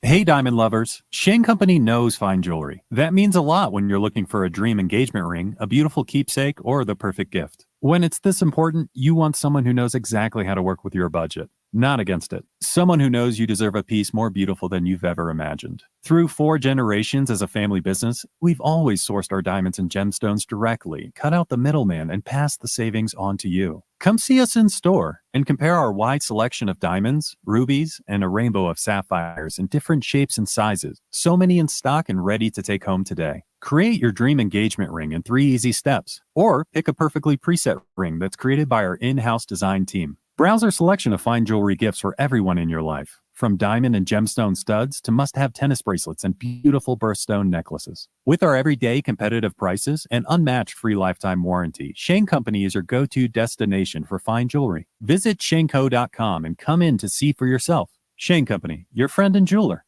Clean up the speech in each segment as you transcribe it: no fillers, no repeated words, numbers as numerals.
Hey, diamond lovers. Shane Company knows fine jewelry. That means a lot when you're looking for a dream engagement ring, a beautiful keepsake, or the perfect gift. When it's this important, you want someone who knows exactly how to work with your budget, not against it. Someone who knows you deserve a piece more beautiful than you've ever imagined. Through 4 generations as a family business, we've always sourced our diamonds and gemstones directly, cut out the middleman, and passed the savings on to you. Come see us in store and compare our wide selection of diamonds, rubies, and a rainbow of sapphires in different shapes and sizes. So many in stock and ready to take home today. Create your dream engagement ring in 3 easy steps, or pick a perfectly preset ring that's created by our in-house design team. Browse our selection of fine jewelry gifts for everyone in your life, from diamond and gemstone studs to must-have tennis bracelets and beautiful birthstone necklaces. With our everyday competitive prices and unmatched free lifetime warranty, Shane Company is your go-to destination for fine jewelry. Visit shaneco.com and come in to see for yourself. Shane Company, your friend and jeweler.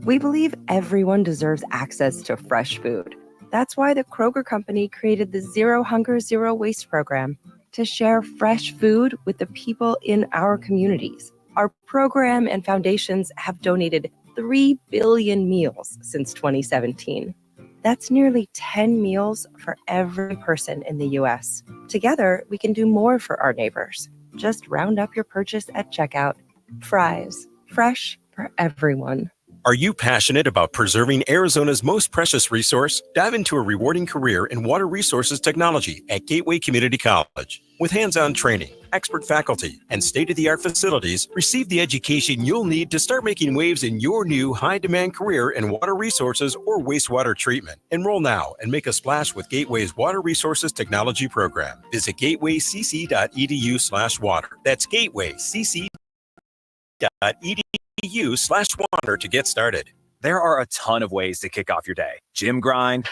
We believe everyone deserves access to fresh food. That's why the Kroger Company created the Zero Hunger, Zero Waste program to share fresh food with the people in our communities. Our program and foundations have donated 3 billion meals since 2017. That's nearly 10 meals for every person in the U.S. Together, we can do more for our neighbors. Just round up your purchase at checkout. Fries, fresh for everyone. Are you passionate about preserving Arizona's most precious resource? Dive into a rewarding career in water resources technology at Gateway Community College. With hands-on training, expert faculty, and state-of-the-art facilities, receive the education you'll need to start making waves in your new high-demand career in water resources or wastewater treatment. Enroll now and make a splash with Gateway's Water Resources Technology program. Visit gatewaycc.edu/water. That's gatewaycc.edu/water to get started. There are a ton of ways to kick off your day. Gym grind,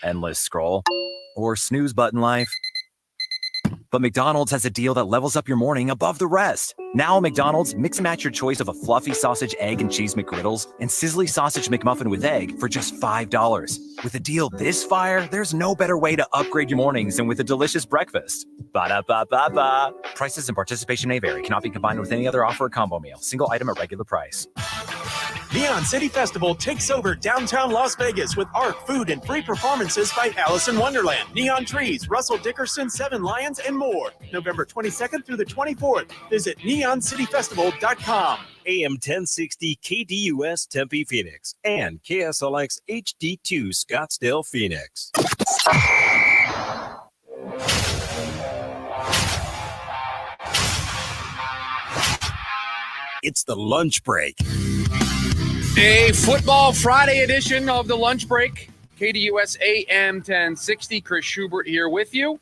endless scroll, or snooze button life. But McDonald's has a deal that levels up your morning above the rest. Now at McDonald's, mix and match your choice of a fluffy sausage, egg, and cheese McGriddles and sizzly sausage McMuffin with egg for just $5. With a deal this fire, there's no better way to upgrade your mornings than with a delicious breakfast. Ba-da-ba-ba-ba. Prices and participation may vary. Cannot be combined with any other offer or combo meal. Single item at regular price. Neon City Festival takes over downtown Las Vegas with art, food, and free performances by Alice in Wonderland, Neon Trees, Russell Dickerson, Seven Lions, and more. November 22nd through the 24th. Visit neoncityfestival.com. AM 1060 KDUS Tempe Phoenix and KSLX HD2 Scottsdale Phoenix. It's the lunch break. A Football Friday edition of the Lunch Break. KDUS AM 1060. Chris Schubert here with you.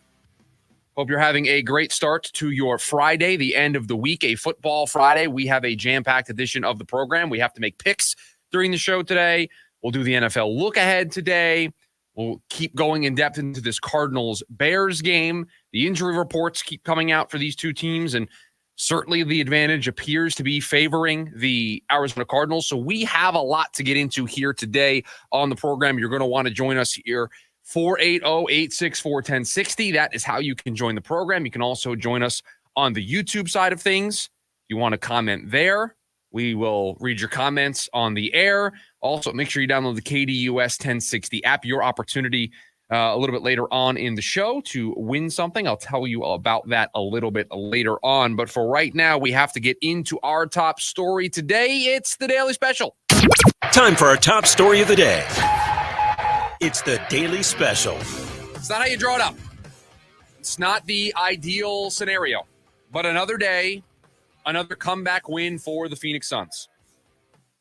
Hope you're having a great start to your Friday, the end of the week, a Football Friday. We have a jam-packed edition of the program. We have to make picks during the show today. We'll do the NFL look ahead today. We'll keep going in depth into this Cardinals-Bears game. The injury reports keep coming out for these two teams, and certainly the advantage appears to be favoring the Arizona Cardinals. So we have a lot to get into here today on the program. You're going to want to join us here, 480-864-1060. That is how you can join the program. You can also join us on the YouTube side of things. If you want to comment there, we will read your comments on the air. Also, make sure you download the KDUS 1060 app. Your opportunity a little bit later on in the show to win something. I'll tell you about that a little bit later on. But for right now, we have to get into our top story today. It's the Daily Special. Time for our top story of the day. It's the Daily Special. It's not how you draw it up. It's not the ideal scenario. But another day, another comeback win for the Phoenix Suns.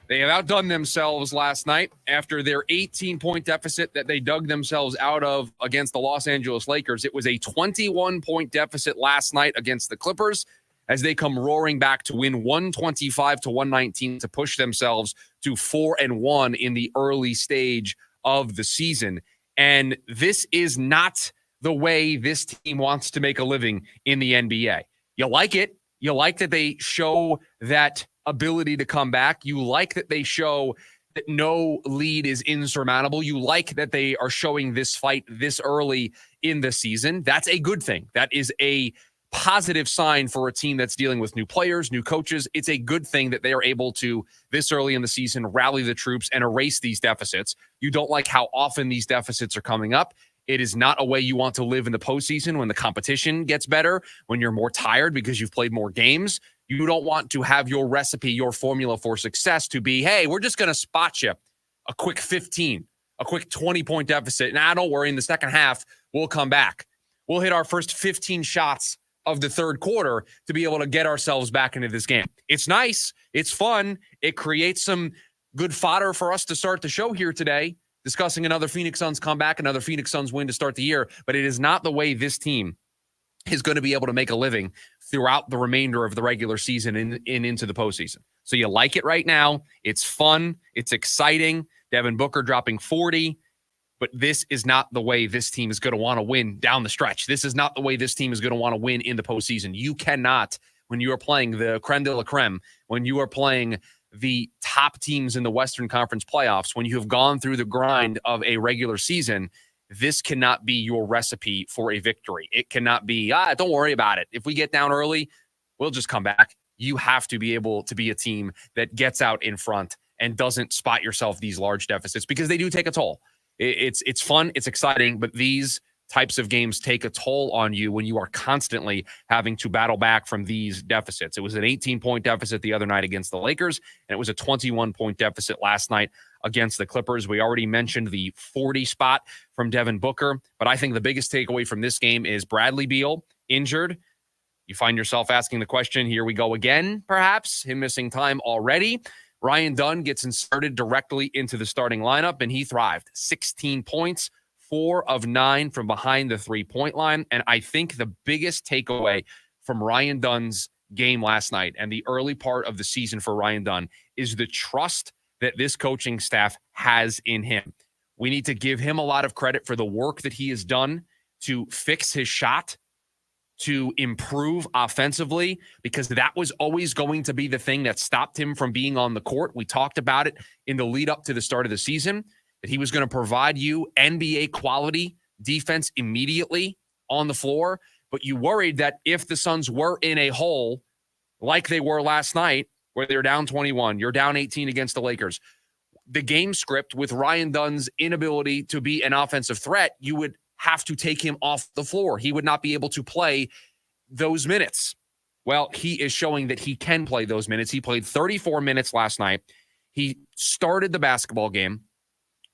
They have outdone themselves last night after their 18-point deficit that they dug themselves out of against the Los Angeles Lakers. It was a 21-point deficit last night against the Clippers as they come roaring back to win 125-119 to push themselves to 4-1 in the early stage of the season. And this is not the way this team wants to make a living in the NBA. You like it. You like that they show that ability to come back. You like that they show that no lead is insurmountable. You like that they are showing this fight this early in the season. That's a good thing. That is a positive sign for a team that's dealing with new players, new coaches. It's a good thing that they are able to, this early in the season, rally the troops and erase these deficits. You don't like how often these deficits are coming up. It is not a way you want to live in the postseason when the competition gets better, when you're more tired because you've played more games. You don't want to have your recipe, your formula for success to be, hey, we're just going to spot you a quick 15, a quick 20-point deficit. Nah, don't worry. In the second half, we'll come back. We'll hit our first 15 shots of the third quarter to be able to get ourselves back into this game. It's nice. It's fun. It creates some good fodder for us to start the show here today, discussing another Phoenix Suns comeback, another Phoenix Suns win to start the year. But it is not the way this team is going to be able to make a living throughout the remainder of the regular season and into the postseason. So you like it right now. It's fun. It's exciting. Devin Booker dropping 40. But this is not the way this team is going to want to win down the stretch. This is not the way this team is going to want to win in the postseason. You cannot, when you are playing the creme de la creme, when you are playing the top teams in the Western Conference playoffs, when you have gone through the grind of a regular season, this cannot be your recipe for a victory. It cannot be, don't worry about it. If we get down early, we'll just come back. You have to be able to be a team that gets out in front and doesn't spot yourself these large deficits, because they do take a toll. It's fun, it's exciting, but these types of games take a toll on you when you are constantly having to battle back from these deficits. It was an 18-point deficit the other night against the Lakers, and it was a 21-point deficit last night against the Clippers. We already mentioned the 40 spot from Devin Booker, but I think the biggest takeaway from this game is Bradley Beal injured. You find yourself asking the question, here we go again, perhaps, him missing time already. Ryan Dunn gets inserted directly into the starting lineup, and he thrived. 16 points, 4 of 9 from behind the three-point line. And I think the biggest takeaway from Ryan Dunn's game last night and the early part of the season for Ryan Dunn is the trust that this coaching staff has in him. We need to give him a lot of credit for the work that he has done to fix his shot, to improve offensively, because that was always going to be the thing that stopped him from being on the court. We talked about it in the lead up to the start of the season, that he was going to provide you NBA quality defense immediately on the floor. But you worried that if the Suns were in a hole like they were last night, where they're down 21, you're down 18 against the Lakers, the game script with Ryan Dunn's inability to be an offensive threat, you would have to take him off the floor. He would not be able to play those minutes. Well, he is showing that he can play those minutes. He played 34 minutes last night. He started the basketball game,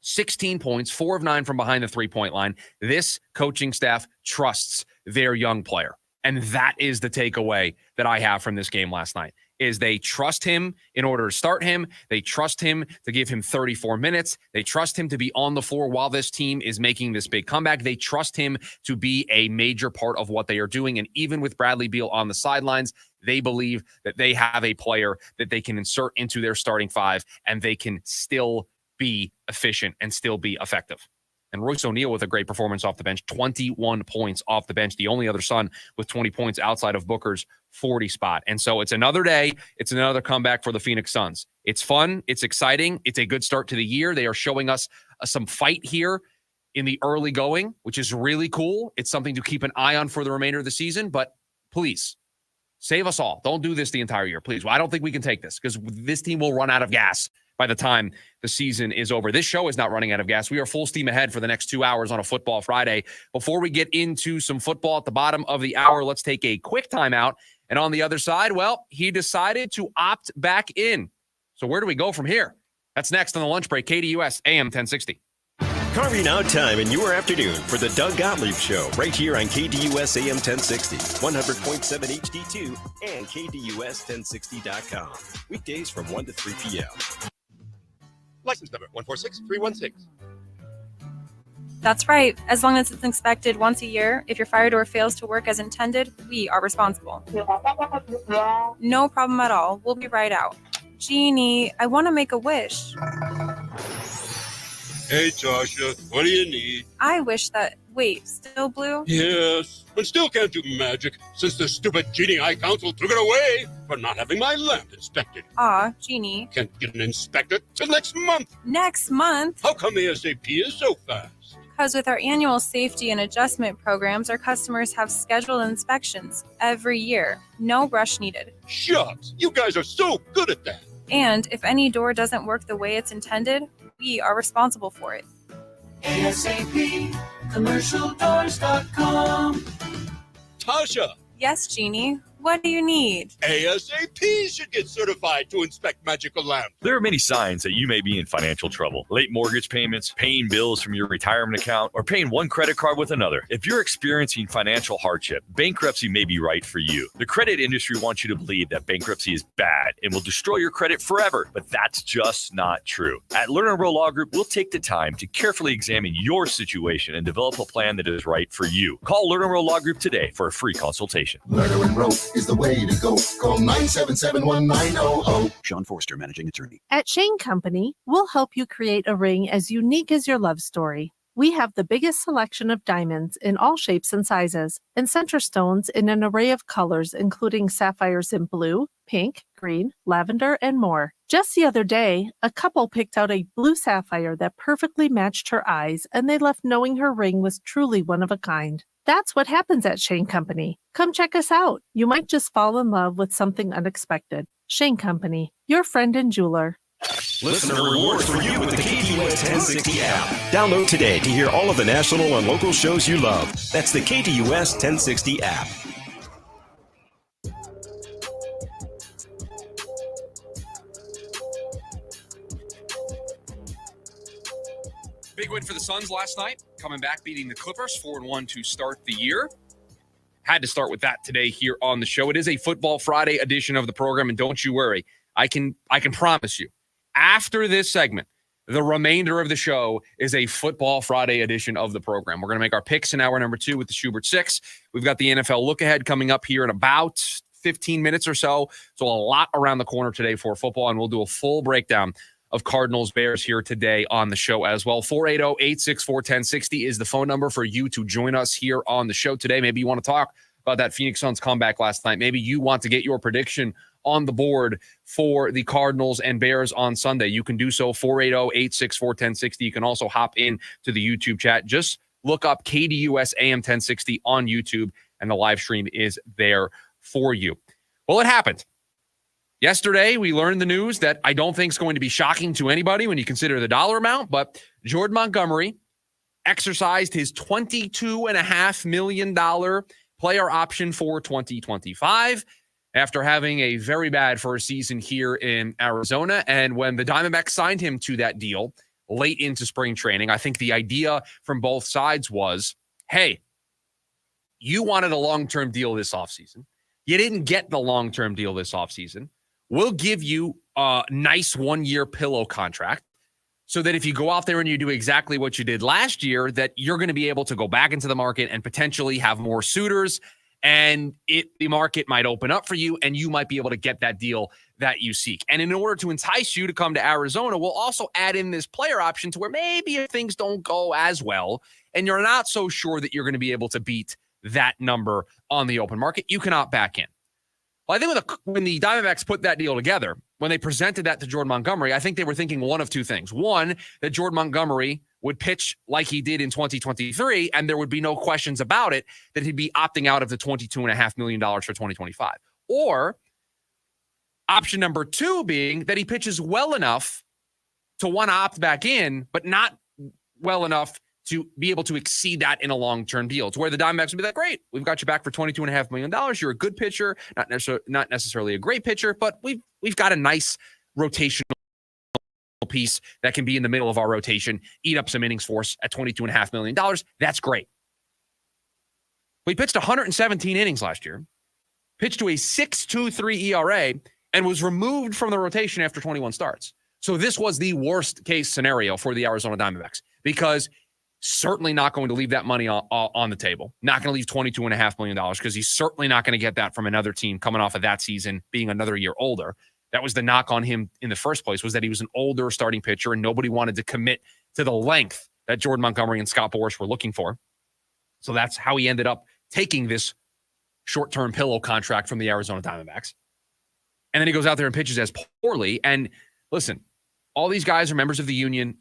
16 points, 4 of 9 from behind the three-point line. This coaching staff trusts their young player. And that is the takeaway that I have from this game last night, is they trust him in order to start him. They trust him to give him 34 minutes. They trust him to be on the floor while this team is making this big comeback. They trust him to be a major part of what they are doing. And even with Bradley Beal on the sidelines, they believe that they have a player that they can insert into their starting five, and they can still be efficient and still be effective. And Royce O'Neal with a great performance off the bench, 21 points off the bench, the only other Sun with 20 points outside of Booker's 40 spot. And so it's another day. It's another comeback for the Phoenix Suns. It's fun. It's exciting. It's a good start to the year. They are showing us some fight here in the early going, which is really cool. It's something to keep an eye on for the remainder of the season. But please, save us all. Don't do this the entire year, please. Well, I don't think we can take this, because this team will run out of gas by the time the season is over. This show is not running out of gas. We are full steam ahead for the next 2 hours on a Football Friday. Before we get into some football at the bottom of the hour, let's take a quick timeout. And on the other side, well, he decided to opt back in. So where do we go from here? That's next on the lunch break. KDUS AM 1060. Carving out time in your afternoon for the Doug Gottlieb Show right here on KDUS AM 1060, 100.7 HD2, and KDUS1060.com. Weekdays from 1 to 3 p.m. License number 146316. That's right. As long as it's inspected once a year, if your fire door fails to work as intended, we are responsible. No problem at all. We'll be right out. Jeannie, I want to make a wish. Hey, Tasha, what do you need? I wish that... Wait, still blue? Yes, but still can't do magic since the stupid Genie Eye Council took it away for not having my lamp inspected. Aw, Jeannie. Can't get an inspector till next month. Next month? How come ASAP is so fast? Because with our annual safety and adjustment programs, our customers have scheduled inspections every year. No rush needed. Shucks, you guys are so good at that. And if any door doesn't work the way it's intended, we are responsible for it. ASAP, commercialdoors.com. Tasha, Yes, Jeannie. What do you need? ASAP should get certified to inspect magical lamps. There are many signs that you may be in financial trouble. Late mortgage payments, paying bills from your retirement account, or paying one credit card with another. If you're experiencing financial hardship, bankruptcy may be right for you. The credit industry wants you to believe that bankruptcy is bad and will destroy your credit forever, but that's just not true. At Lerner Rowe Law Group, we'll take the time to carefully examine your situation and develop a plan that is right for you. Call Lerner Rowe Law Group today for a free consultation. Lerner and Rowe is the way to go. Call 977-1900. Sean Forster, Managing Attorney. At Shane Company, we'll help you create a ring as unique as your love story. We have the biggest selection of diamonds in all shapes and sizes, and center stones in an array of colors, including sapphires in blue, pink, green, lavender, and more. Just the other day, a couple picked out a blue sapphire that perfectly matched her eyes, and they left knowing her ring was truly one of a kind. That's what happens at Shane Company. Come check us out. You might just fall in love with something unexpected. Shane Company, your friend and jeweler. Listener rewards for you with the KTUS 1060 app. Download today to hear all of the national and local shows you love. That's the KTUS 1060 app. Big win for the Suns last night, coming back, beating the Clippers 4-1 to start the year. Had to start with that today here on the show. It is a Football Friday edition of the program, and don't you worry, I can promise you, after this segment, the remainder of the show is a Football Friday edition of the program. We're going to make our picks in hour number 2 with the Schubert 6. We've got the NFL look-ahead coming up here in about 15 minutes or so. So a lot around the corner today for football, and we'll do a full breakdown of Cardinals Bears here today on the show as well. 480-864-1060 is the phone number for you to join us here on the show today. Maybe you want to talk about that Phoenix Suns comeback last night. Maybe you want to get your prediction on the board for the Cardinals and Bears on Sunday. You can do so, 480-864-1060. You can also hop in to the YouTube chat. Just look up KDUS AM 1060 on YouTube, and the live stream is there for you. Well, it happened. Yesterday, we learned the news that I don't think is going to be shocking to anybody when you consider the dollar amount, but Jordan Montgomery exercised his $22.5 million player option for 2025 after having a very bad first season here in Arizona. And when the Diamondbacks signed him to that deal late into spring training, I think the idea from both sides was, hey, you wanted a long-term deal this offseason. You didn't get the long-term deal this offseason. We'll give you a nice one-year pillow contract so that if you go out there and you do exactly what you did last year, that you're going to be able to go back into the market and potentially have more suitors, and the market might open up for you, and you might be able to get that deal that you seek. And in order to entice you to come to Arizona, we'll also add in this player option to where maybe if things don't go as well and you're not so sure that you're going to be able to beat that number on the open market, you can opt back in. Well, I think when the Diamondbacks put that deal together, when they presented that to Jordan Montgomery, I think they were thinking one of two things. One, that Jordan Montgomery would pitch like he did in 2023, and there would be no questions about it, that he'd be opting out of the $22.5 million for 2025. Or option number 2 being that he pitches well enough to want to opt back in, but not well enough to be able to exceed that in a long-term deal. To where the Diamondbacks would be like, great, we've got you back for $22.5 million. You're a good pitcher, not necessarily a great pitcher, but we've got a nice rotational piece that can be in the middle of our rotation, eat up some innings for us at $22.5 million. That's great. We pitched 117 innings last year, pitched to a 6.23 ERA, and was removed from the rotation after 21 starts. So this was the worst case scenario for the Arizona Diamondbacks, because certainly not going to leave that money on the table. Not going to leave $22.5 million, because he's certainly not going to get that from another team coming off of that season being another year older. That was the knock on him in the first place, was that he was an older starting pitcher and nobody wanted to commit to the length that Jordan Montgomery and Scott Boras were looking for. So that's how he ended up taking this short-term pillow contract from the Arizona Diamondbacks. And then he goes out there and pitches as poorly. And listen, all these guys are members of the union.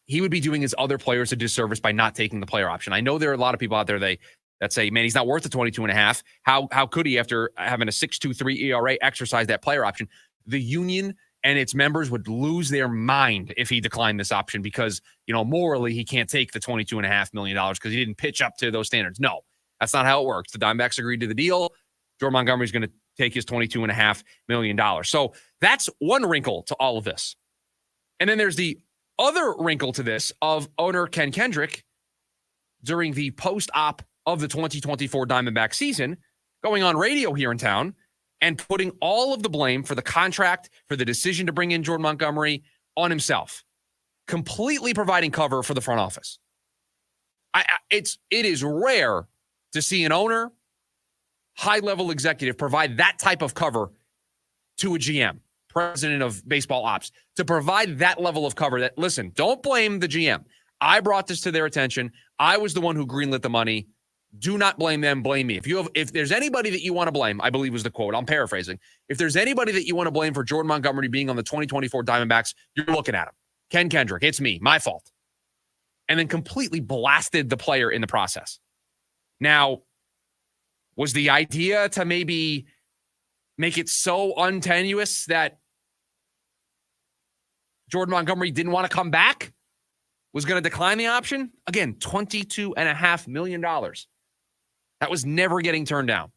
he would be doing his other players a disservice by not taking the player option. I know there are a lot of people out there that say, man, he's not worth the 22.5. How could he, after having a 6.23 ERA, exercise that player option? The union and its members would lose their mind if he declined this option because, morally he can't take the $22.5 million because he didn't pitch up to those standards. No, that's not how it works. The Diamondbacks agreed to the deal. Jordan Montgomery's going to take his $22.5 million. So that's one wrinkle to all of this. And then there's the other wrinkle to this of owner Ken Kendrick during the post-op of the 2024 Diamondback season, going on radio here in town and putting all of the blame for the contract, for the decision to bring in Jordan Montgomery on himself, completely providing cover for the front office. It is rare to see an owner, high-level executive provide that type of cover to a GM, president of baseball ops, to provide that level of cover that, listen, don't blame the GM. I brought this to their attention. I was the one who greenlit the money. Do not blame them, blame me. If there's anybody that you want to blame, I believe was the quote, I'm paraphrasing. If there's anybody that you want to blame for Jordan Montgomery being on the 2024 Diamondbacks, you're looking at him. Ken Kendrick, it's me, my fault. And then completely blasted the player in the process. Now, was the idea to maybe make it so untenuous that Jordan Montgomery didn't want to come back? Was going to decline the option? Again, $22.5 million. That was never getting turned down.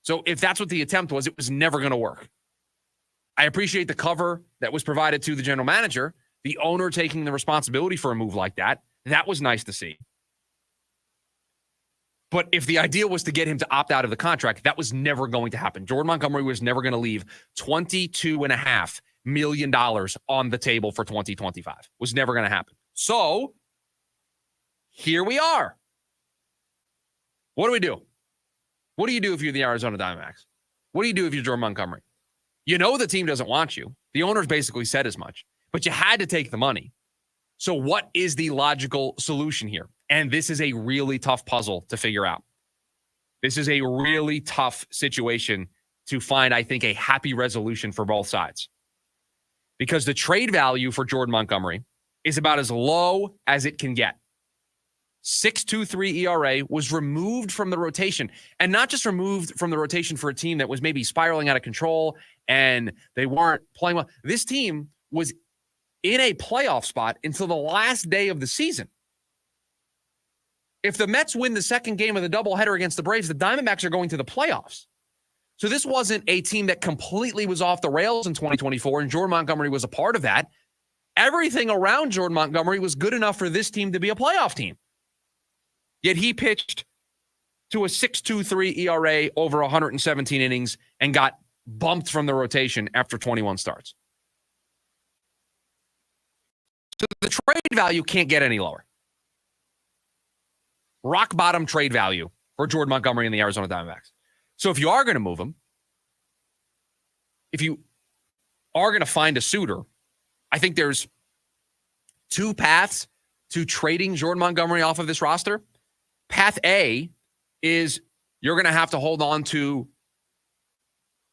So if that's what the attempt was, it was never going to work. I appreciate the cover that was provided to the general manager, the owner taking the responsibility for a move like that. That was nice to see. But if the idea was to get him to opt out of the contract, that was never going to happen. Jordan Montgomery was never going to leave $22.5 million on the table for 2025. Was never going to happen. So here we are. What do we do? What do you do if you're the Arizona Diamondbacks? What do you do if you're Jordan Montgomery? You know the team doesn't want you. The owners basically said as much, but you had to take the money. So what is the logical solution here? And this is a really tough puzzle to figure out. This is a really tough situation to find, I think, a happy resolution for both sides. Because the trade value for Jordan Montgomery is about as low as it can get. 6.23 ERA was removed from the rotation, and not just removed from the rotation for a team that was maybe spiraling out of control and they weren't playing well. This team was in a playoff spot until the last day of the season. If the Mets win the second game of the doubleheader against the Braves, the Diamondbacks are going to the playoffs. So this wasn't a team that completely was off the rails in 2024, and Jordan Montgomery was a part of that. Everything around Jordan Montgomery was good enough for this team to be a playoff team. Yet he pitched to a 6.23 ERA over 117 innings and got bumped from the rotation after 21 starts. So the trade value can't get any lower. Rock bottom trade value for Jordan Montgomery and the Arizona Diamondbacks. So if you are going to move him, if you are going to find a suitor, I think there's two paths to trading Jordan Montgomery off of this roster. Path A is you're going to have to hold on to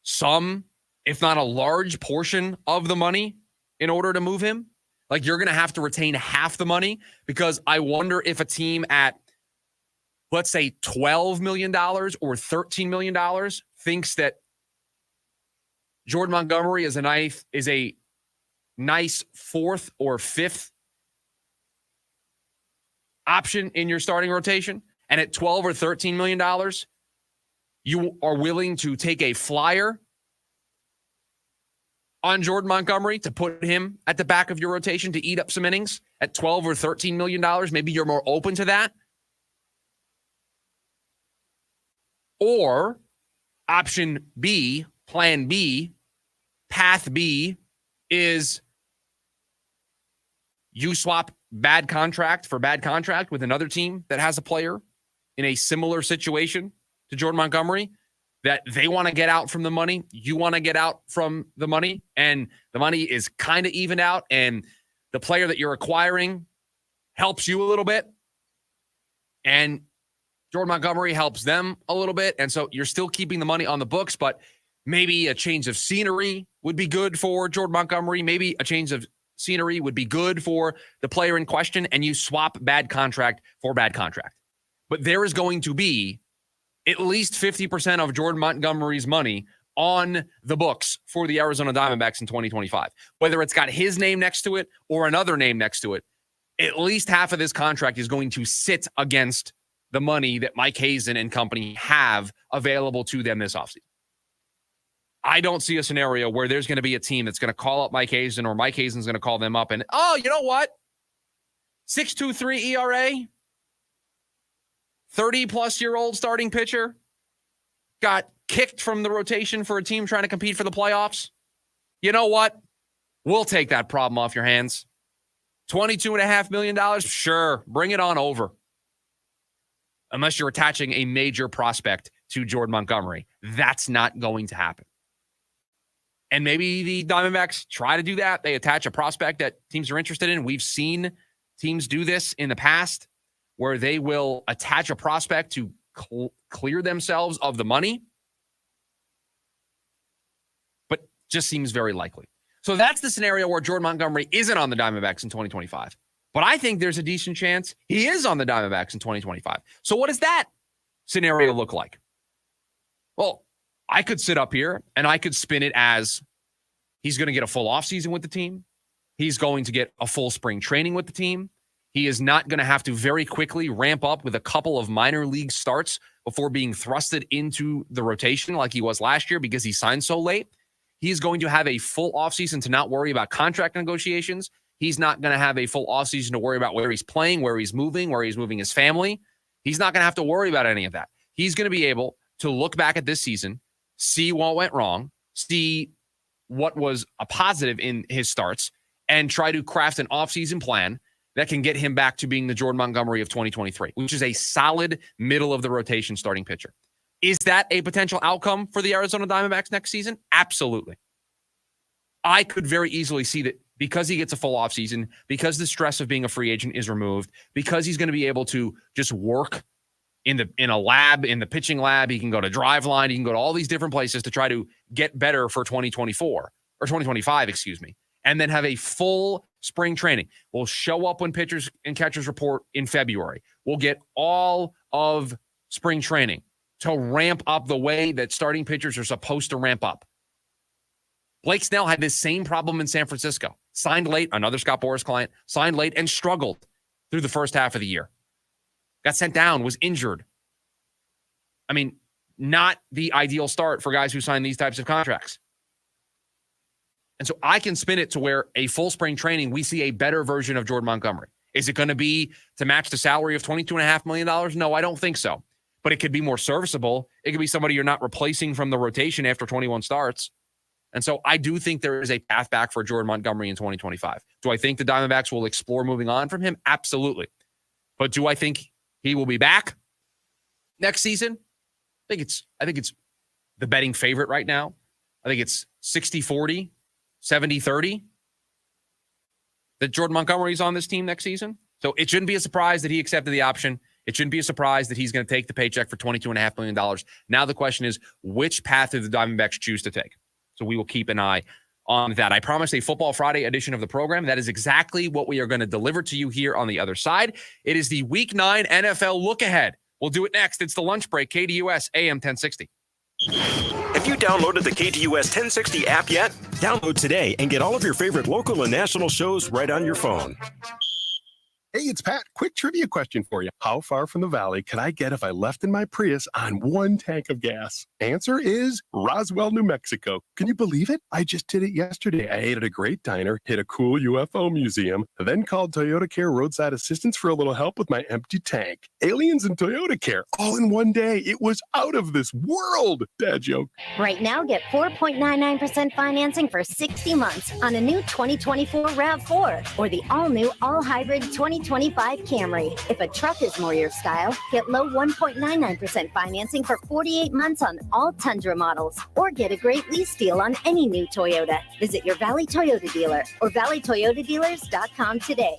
some, if not a large portion of the money in order to move him. Like you're going to have to retain half the money, because I wonder if a team at, let's say, $12 million or $13 million thinks that Jordan Montgomery is a nice fourth or fifth option in your starting rotation. And at $12 or $13 million, you are willing to take a flyer on Jordan Montgomery to put him at the back of your rotation to eat up some innings at $12 or $13 million. Maybe you're more open to that. Or option B, plan B, path B is you swap bad contract for bad contract with another team that has a player in a similar situation to Jordan Montgomery, that they want to get out from the money, you want to get out from the money, and the money is kind of evened out, and the player that you're acquiring helps you a little bit, and Jordan Montgomery helps them a little bit, and so you're still keeping the money on the books, but maybe a change of scenery would be good for Jordan Montgomery. Maybe a change of scenery would be good for the player in question, and you swap bad contract for bad contract. But there is going to be at least 50% of Jordan Montgomery's money on the books for the Arizona Diamondbacks in 2025. Whether it's got his name next to it or another name next to it, at least half of this contract is going to sit against the money that Mike Hazen and company have available to them this offseason. I don't see a scenario where there's going to be a team that's going to call up Mike Hazen or Mike Hazen's going to call them up and, oh, you know what? 6.23 ERA, 30-plus-year-old starting pitcher, got kicked from the rotation for a team trying to compete for the playoffs. You know what? We'll take that problem off your hands. $22.5 million? Sure, bring it on over. Unless you're attaching a major prospect to Jordan Montgomery. That's not going to happen. And maybe the Diamondbacks try to do that. They attach a prospect that teams are interested in. We've seen teams do this in the past where they will attach a prospect to clear themselves of the money. But just seems very likely. So that's the scenario where Jordan Montgomery isn't on the Diamondbacks in 2025. But I think there's a decent chance he is on the Diamondbacks in 2025. So what does that scenario look like? Well, I could sit up here and I could spin it as he's going to get a full offseason with the team. He's going to get a full spring training with the team. He is not going to have to very quickly ramp up with a couple of minor league starts before being thrusted into the rotation like he was last year because he signed so late. He's going to have a full offseason to not worry about contract negotiations. He's not going to have a full offseason to worry about where he's playing, where he's moving his family. He's not going to have to worry about any of that. He's going to be able to look back at this season, see what went wrong, see what was a positive in his starts, and try to craft an offseason plan that can get him back to being the Jordan Montgomery of 2023, which is a solid middle-of-the-rotation starting pitcher. Is that a potential outcome for the Arizona Diamondbacks next season? Absolutely. I could very easily see that because he gets a full offseason, because the stress of being a free agent is removed, because he's going to be able to just work in a lab, in the pitching lab, he can go to Driveline, he can go to all these different places to try to get better for 2024 or 2025, excuse me, and then have a full spring training. We'll show up when pitchers and catchers report in February. We'll get all of spring training to ramp up the way that starting pitchers are supposed to ramp up. Blake Snell had this same problem in San Francisco. Signed late, another Scott Boras client, signed late and struggled through the first half of the year. Got sent down, was injured. I mean, not the ideal start for guys who sign these types of contracts. And so I can spin it to where a full spring training, we see a better version of Jordan Montgomery. Is it going to be to match the salary of $22.5 million? No, I don't think so. But it could be more serviceable. It could be somebody you're not replacing from the rotation after 21 starts. And so I do think there is a path back for Jordan Montgomery in 2025. Do I think the Diamondbacks will explore moving on from him? Absolutely. But do I think he will be back next season? I think it's the betting favorite right now. I think it's 60-40, 70-30 that Jordan Montgomery is on this team next season. So it shouldn't be a surprise that he accepted the option. It shouldn't be a surprise that he's going to take the paycheck for $22.5 million. Now the question is, which path do the Diamondbacks choose to take? So we will keep an eye on that. I promised a Football Friday edition of the program. That is exactly what we are going to deliver to you here on the other side. It is the Week 9 NFL Look Ahead. We'll do it next. It's the Lunch Break, KDUS AM 1060. Have you downloaded the KDUS 1060 app yet? Download today and get all of your favorite local and national shows right on your phone. Hey, it's Pat. Quick trivia question for you. How far from the valley could I get if I left in my Prius on one tank of gas? Answer is Roswell, New Mexico. Can you believe it? I just did it yesterday. I ate at a great diner, hit a cool UFO museum, then called Toyota Care Roadside Assistance for a little help with my empty tank. Aliens and Toyota Care all in one day. It was out of this world. Dad joke. Right now, get 4.99% financing for 60 months on a new 2024 RAV4 or the all-new, all-hybrid 2025 Camry. If a truck is more your style, get low 1.99% financing for 48 months on all Tundra models, or get a great lease deal on any new Toyota. Visit your Valley Toyota dealer or valleytoyotadealers.com today.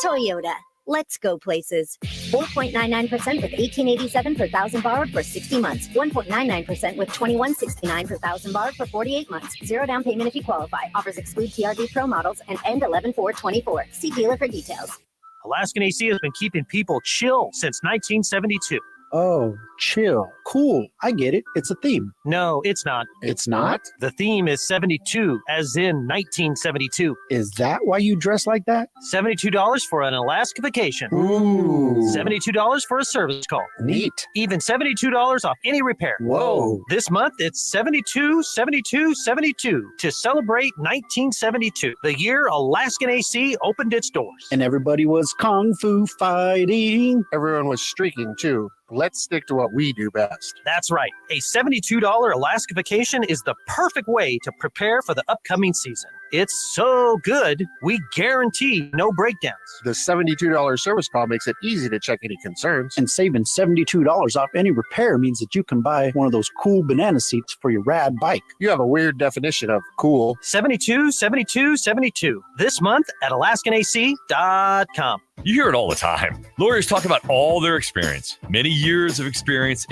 Toyota, Let's go places. 4.99% with 1887 per thousand borrowed for 60 months. 1.99% with 2169 per thousand borrowed for 48 months. Zero down payment if you qualify. Offers exclude TRD Pro models and end 11/4/24. See dealer for details. Alaskan AC has been keeping people chill since 1972. Oh, chill. Cool. I get it. It's a theme. No, it's not. It's not? The theme is 72, as in 1972. Is that why you dress like that? $72 for an Alaska vacation. Ooh. $72 for a service call. Neat. Even $72 off any repair. Whoa. This month, it's 72, 72, 72 to celebrate 1972, the year Alaskan AC opened its doors. And everybody was kung fu fighting. Everyone was streaking, too. Let's stick to what we do best. That's right. A $72 Alaska vacation is the perfect way to prepare for the upcoming season. It's so good, we guarantee no breakdowns. The $72 service call makes it easy to check any concerns. And saving $72 off any repair means that you can buy one of those cool banana seats for your rad bike. You have a weird definition of cool. 72, 72, 72. This month at AlaskanAC.com. You hear it all the time. Lawyers talk about all their experience, many years of experience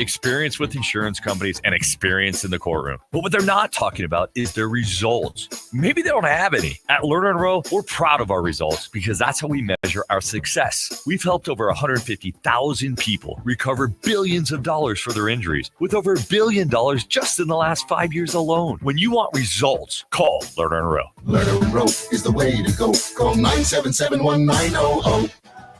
with insurance companies, and experience in the courtroom. But what they're not talking about is their results. Maybe they don't have any. At Lerner & Rowe, we're proud of our results because that's how we measure our success. We've helped over 150,000 people recover billions of dollars for their injuries, with over $1 billion just in the last 5 years alone. When you want results, call Lerner & Rowe. Lerner & Rowe is the way to go. Call 977-1900.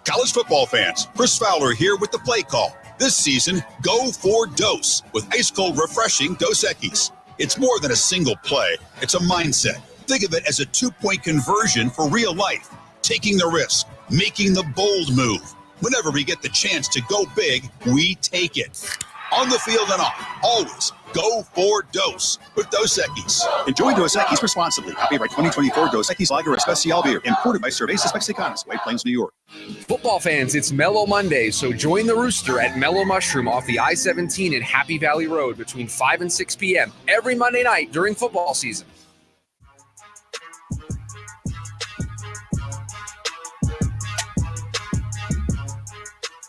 College football fans, Chris Fowler here with the play call. This season, go for Dose with ice-cold, refreshing Dos Equis. It's more than a single play. It's a mindset. Think of it as a 2-point conversion for real life. Taking the risk, making the bold move. Whenever we get the chance to go big, we take it. On the field and off, always go for Dose with Dos Equis. Enjoy Dos Equis responsibly. Copyright 2024 Dos Equis Lager Especial Beer. Imported by Cervezas Mexicanas, White Plains, New York. Football fans, it's Mellow Monday, so join the Rooster at Mellow Mushroom off the I-17 in Happy Valley Road between 5 and 6 p.m. every Monday night during football season.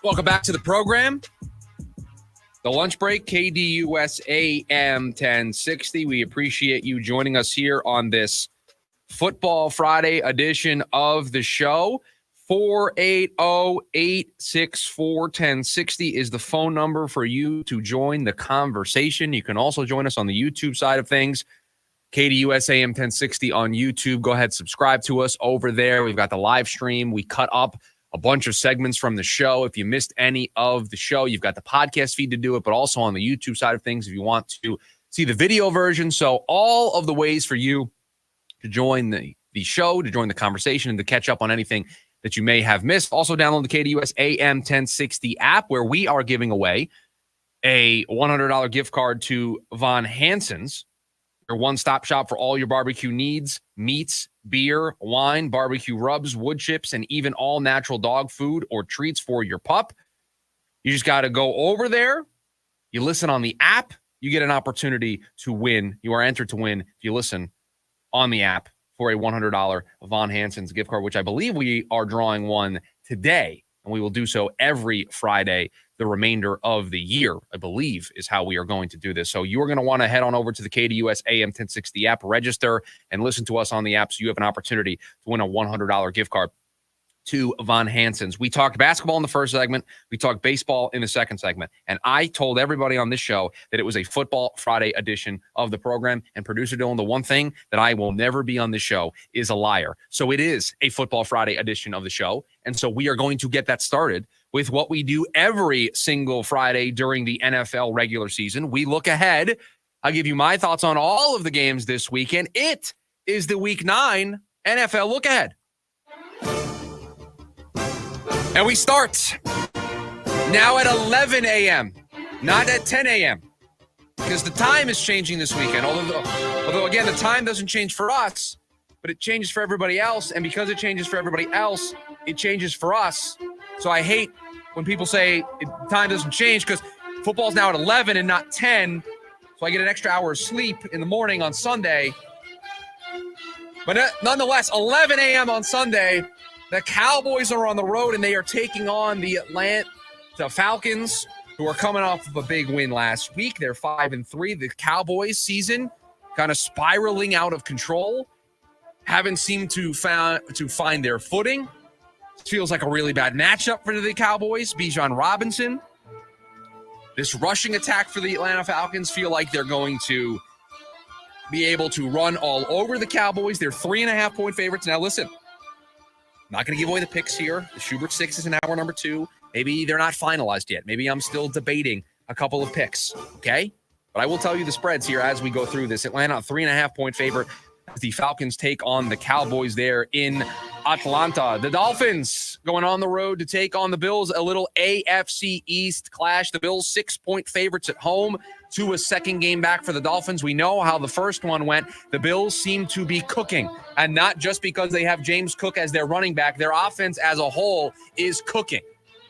Welcome back to the program. The lunch break, KDUS AM 1060. We appreciate you joining us here on this Football Friday edition of the show. 480-864-1060 is the phone number for you to join the conversation. You can also join us on the YouTube side of things. KDUS AM 1060 on YouTube. Go ahead, subscribe to us over there. We've got the live stream. We cut up a bunch of segments from the show. If you missed any of the show, you've got the podcast feed to do it, but also on the YouTube side of things if you want to see the video version. So all of the ways for you to join the show, to join the conversation, and to catch up on anything that you may have missed. Also download the KDUS AM 1060 app, where we are giving away a $100 gift card to Von Hansen's, your one-stop shop for all your barbecue needs, meats, beer, wine, barbecue rubs, wood chips, and even all natural dog food or treats for your pup. You just got to go over there. You listen on the app. You get an opportunity to win. You are entered to win if you listen on the app for a $100 Von Hansen's gift card, which I believe we are drawing one today. And we will do so every Friday the remainder of the year, I believe, is how we are going to do this. So you're going to want to head on over to the KDUS AM 1060 app, register, and listen to us on the app so you have an opportunity to win a $100 gift card to Von Hansen's. We talked basketball in the first segment. We talked baseball in the second segment. And I told everybody on this show that it was a Football Friday edition of the program. And producer Dylan, the one thing that I will never be on this show is a liar. So it is a Football Friday edition of the show. And so we are going to get that started with what we do every single Friday during the NFL regular season. We look ahead. I'll give you my thoughts on all of the games this weekend. It is the Week 9 NFL look ahead. And we start now at 11 a.m., not at 10 a.m., because the time is changing this weekend. Although, again, the time doesn't change for us, but it changes for everybody else. And because it changes for everybody else, it changes for us. So I hate when people say time doesn't change, because football's now at 11 and not 10. So I get an extra hour of sleep in the morning on Sunday. But nonetheless, 11 a.m. on Sunday, The Cowboys are on the road, and they are taking on the Falcons, who are coming off of a big win last week. They're 5-3. The Cowboys season kind of spiraling out of control. Haven't seemed to find their footing. Feels like a really bad matchup for the Cowboys. Bijan Robinson. This rushing attack for the Atlanta Falcons feel like they're going to be able to run all over the Cowboys. They're 3.5-point favorites. Now, listen, I'm not going to give away the picks here. The Schubert 6 is in hour number 2. Maybe they're not finalized yet. Maybe I'm still debating a couple of picks, okay? But I will tell you the spreads here as we go through this. Atlanta, 3.5-point favorite as the Falcons take on the Cowboys there in Atlanta. The Dolphins going on the road to take on the Bills, a little AFC East clash. The Bills 6-point favorites at home to a second game back for the Dolphins. We know how the first one went. The Bills seem to be cooking, and not just because they have James Cook as their running back. Their offense as a whole is cooking.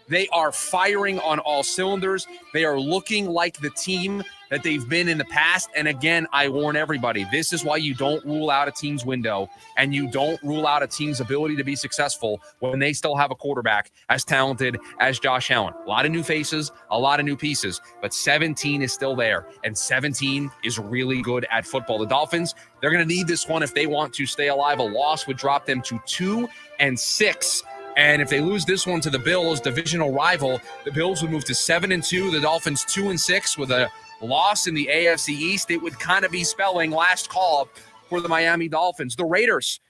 They are firing on all cylinders. They are looking like the team that they've been in the past. And again, I warn everybody, this is why you don't rule out a team's window, and you don't rule out a team's ability to be successful when they still have a quarterback as talented as Josh Allen. A lot of new faces, a lot of new pieces, but 17 is still there, and 17 is really good at football. The Dolphins, they're going to need this one if they want to stay alive. A loss would drop them to 2-6. And if they lose this one to the Bills, divisional rival, the Bills would move to 7-2. The Dolphins 2-6 with a loss in the AFC East. It would kind of be spelling last call for the Miami Dolphins. The Raiders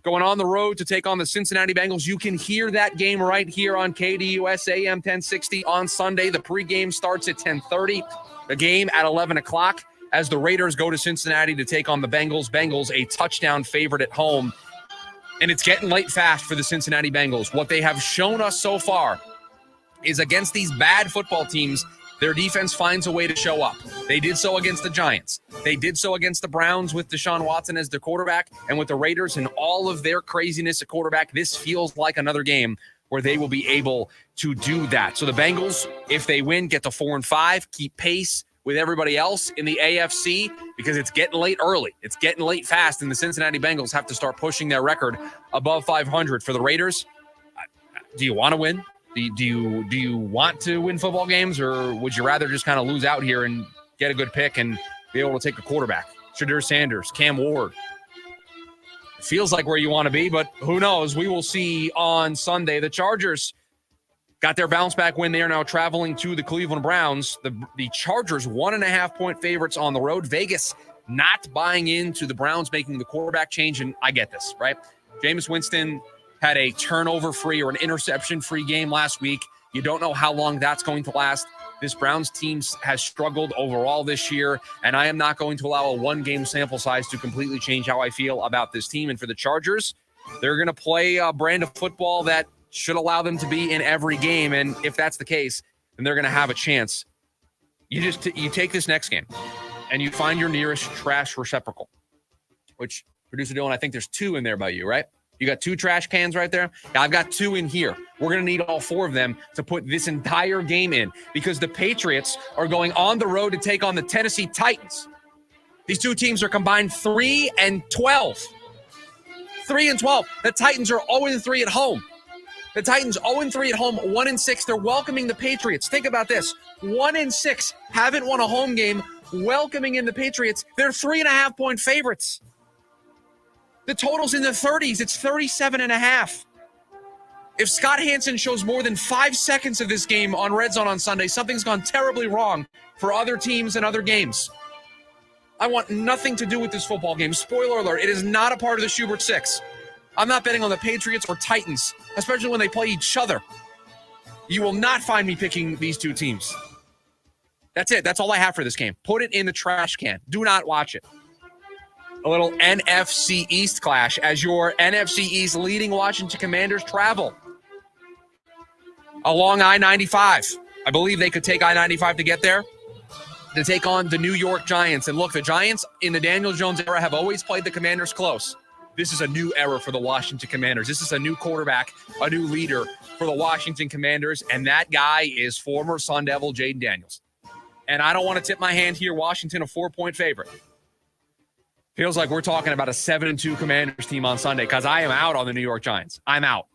going on the road to take on the Cincinnati Bengals. You can hear that game right here on KDUS AM 1060 on Sunday. The pregame starts at 10:30. The game at 11 o'clock as the Raiders go to Cincinnati to take on the Bengals. Bengals a touchdown favorite at home. And it's getting late fast for the Cincinnati Bengals. What they have shown us so far is against these bad football teams, their defense finds a way to show up. They did so against the Giants. They did so against the Browns with Deshaun Watson as their quarterback, and with the Raiders and all of their craziness at quarterback. This feels like another game where they will be able to do that. So the Bengals, if they win, get to 4-5, keep pace with everybody else in the AFC, because it's getting late early. It's getting late fast, and the Cincinnati Bengals have to start pushing their record above 500. For the Raiders, do you want to win? Do you want to win football games, or would you rather just kind of lose out here and get a good pick and be able to take a quarterback? Shadur Sanders, Cam Ward. It feels like where you want to be, but who knows? We will see on Sunday. The Chargers got their bounce back win. They are now traveling to the Cleveland Browns. The Chargers 1.5-point favorites on the road. Vegas not buying into the Browns making the quarterback change. And I get this, right? Jameis Winston had a turnover-free or an interception-free game last week. You don't know how long that's going to last. This Browns team has struggled overall this year, and I am not going to allow a one-game sample size to completely change how I feel about this team. And for the Chargers, they're going to play a brand of football that should allow them to be in every game. And if that's the case, then they're going to have a chance. You take this next game and you find your nearest trash receptacle, which, producer Dylan, I think there's 2 in there by you, right? You got 2 trash cans right there? Yeah, I've got 2 in here. We're going to need all 4 of them to put this entire game in, because the Patriots are going on the road to take on the Tennessee Titans. These 2 teams are combined 3-12. 3-12. The Titans are 0-3 at home. The Titans 0-3 at home, 1-6. They're welcoming the Patriots. Think about this. 1-6, haven't won a home game, welcoming in the Patriots. They're 3.5-point favorites. The total's in the 30s. It's 37.5. If Scott Hansen shows more than 5 seconds of this game on Red Zone on Sunday, something's gone terribly wrong for other teams and other games. I want nothing to do with this football game. Spoiler alert, it is not a part of the Schubert 6. I'm not betting on the Patriots or Titans, especially when they play each other. You will not find me picking these 2 teams. That's it. That's all I have for this game. Put it in the trash can. Do not watch it. A little NFC East clash as your NFC East leading Washington Commanders travel along I-95. I believe they could take I-95 to get there, to take on the New York Giants. And look, the Giants in the Daniel Jones era have always played the Commanders close. This is a new era for the Washington Commanders. This is a new quarterback, a new leader for the Washington Commanders, and that guy is former Sun Devil Jaden Daniels. And I don't want to tip my hand here. Washington, a 4-point favorite. Feels like we're talking about a 7-2 Commanders team on Sunday, because I am out on the New York Giants. I'm out.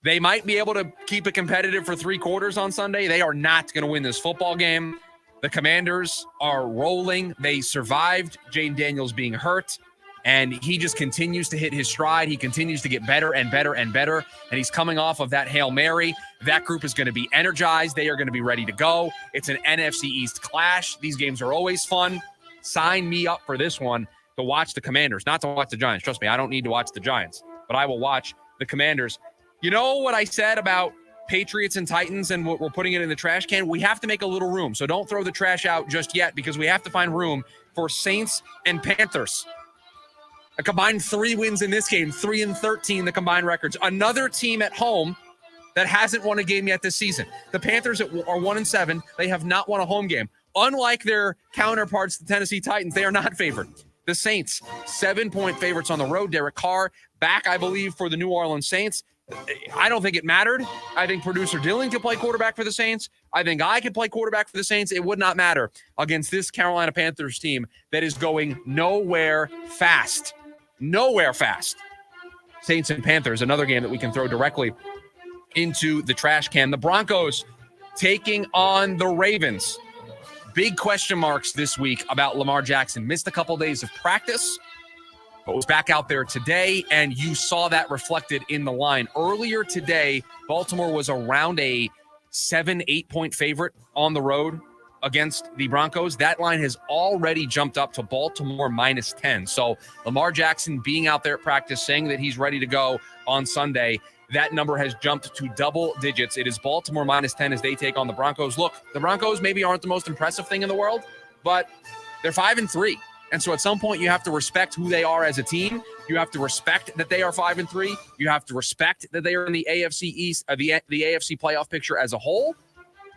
They might be able to keep it competitive for 3 quarters on Sunday. They are not going to win this football game. The Commanders are rolling. They survived Jaden Daniels being hurt, and he just continues to hit his stride. He continues to get better and better and better, and he's coming off of that Hail Mary. That group is going to be energized. They are going to be ready to go. It's an NFC East clash. These games are always fun. Sign me up for this one to watch the Commanders, not to watch the Giants. Trust me, I don't need to watch the Giants, but I will watch the Commanders. You know what I said about Patriots and Titans and we're putting it in the trash can? We have to make a little room. So don't throw the trash out just yet because we have to find room for Saints and Panthers. A combined 3 wins in this game, 3-13, the combined records. Another team at home that hasn't won a game yet this season. The Panthers are 1-7. They have not won a home game. Unlike their counterparts, the Tennessee Titans, they are not favored. The Saints, 7-point favorites on the road. Derek Carr back, I believe, for the New Orleans Saints. I don't think it mattered. I think producer Dilling could play quarterback for the Saints. I think I could play quarterback for the Saints. It would not matter against this Carolina Panthers team that is going nowhere fast. Nowhere fast. Saints and Panthers, another game that we can throw directly into the trash can. The Broncos taking on the Ravens. Big question marks this week about Lamar Jackson. Missed a couple days of practice, but was back out there today, and you saw that reflected in the line. Earlier today, Baltimore was around a 7-8 point favorite on the road against the Broncos. That line has already jumped up to Baltimore -10. So Lamar Jackson being out there at practice, saying that he's ready to go on Sunday, that number has jumped to double digits. It is Baltimore -10 as they take on the Broncos. Look, the Broncos maybe aren't the most impressive thing in the world, but they're 5-3. And so at some point, you have to respect who they are as a team. You have to respect that they are 5-3. You have to respect that they are in the AFC East, the AFC playoff picture as a whole.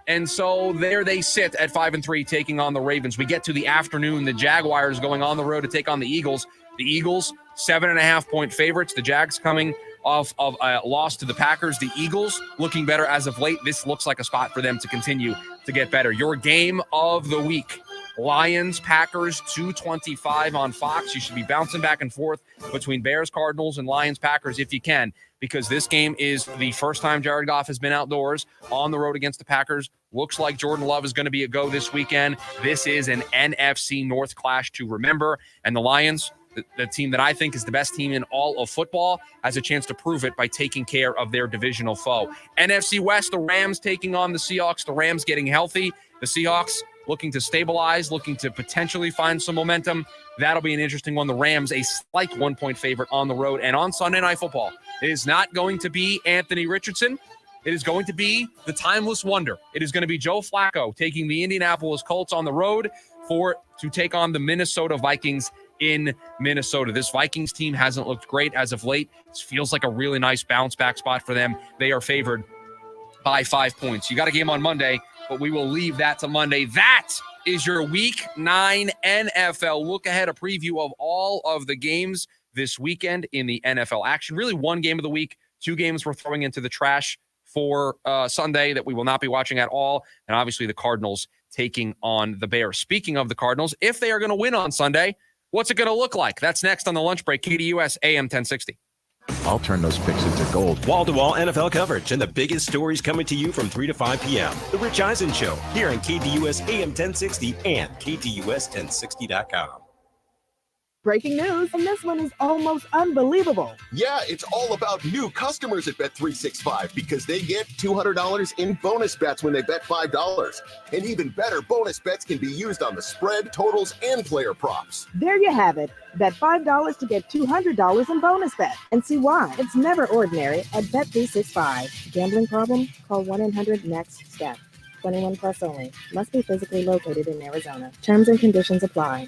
And so there they sit at 5-3, taking on the Ravens. We get to the afternoon, the Jaguars going on the road to take on the Eagles. The Eagles, 7.5 point favorites. The Jags coming off of a loss to the Packers. The Eagles looking better as of late. This looks like a spot for them to continue to get better. Your game of the week. Lions, Packers, 2:25 on Fox. You should be bouncing back and forth between Bears, Cardinals, and Lions, Packers if you can, because this game is the first time Jared Goff has been outdoors on the road against the Packers. Looks like Jordan Love is going to be a go this weekend. This is an NFC North clash to remember. And the Lions, the team that I think is the best team in all of football, has a chance to prove it by taking care of their divisional foe. NFC West, the Rams taking on the Seahawks. The Rams getting healthy. The Seahawks looking to stabilize, looking to potentially find some momentum. That'll be an interesting one. The Rams, a slight 1 point favorite on the road. And on Sunday Night Football, it is not going to be Anthony Richardson. It is going to be the timeless wonder. It is going to be Joe Flacco taking the Indianapolis Colts on the road to take on the Minnesota Vikings in Minnesota. This Vikings team hasn't looked great as of late. This feels like a really nice bounce back spot for them. They are favored by 5 points. You got a game on Monday, but we will leave that to Monday. That is your Week 9 NFL look ahead, a preview of all of the games this weekend in the NFL action. Really one game of the week, 2 games we're throwing into the trash for Sunday that we will not be watching at all. And obviously the Cardinals taking on the Bears. Speaking of the Cardinals, if they are going to win on Sunday, what's it going to look like? That's next on the lunch break. KDUS AM 1060. I'll turn those picks into gold. Wall-to-wall NFL coverage and the biggest stories coming to you from 3 to 5 p.m. The Rich Eisen Show here on KDUS AM 1060 and KDUS1060.com. Breaking news, and this one is almost unbelievable. Yeah, it's all about new customers at Bet365 because they get $200 in bonus bets when they bet $5. And even better, bonus bets can be used on the spread, totals, and player props. There you have it. Bet $5 to get $200 in bonus bet. And see why. It's never ordinary at Bet365. Gambling problem? Call 1-800-NEXT-STEP. 21 plus only. Must be physically located in Arizona. Terms and conditions apply.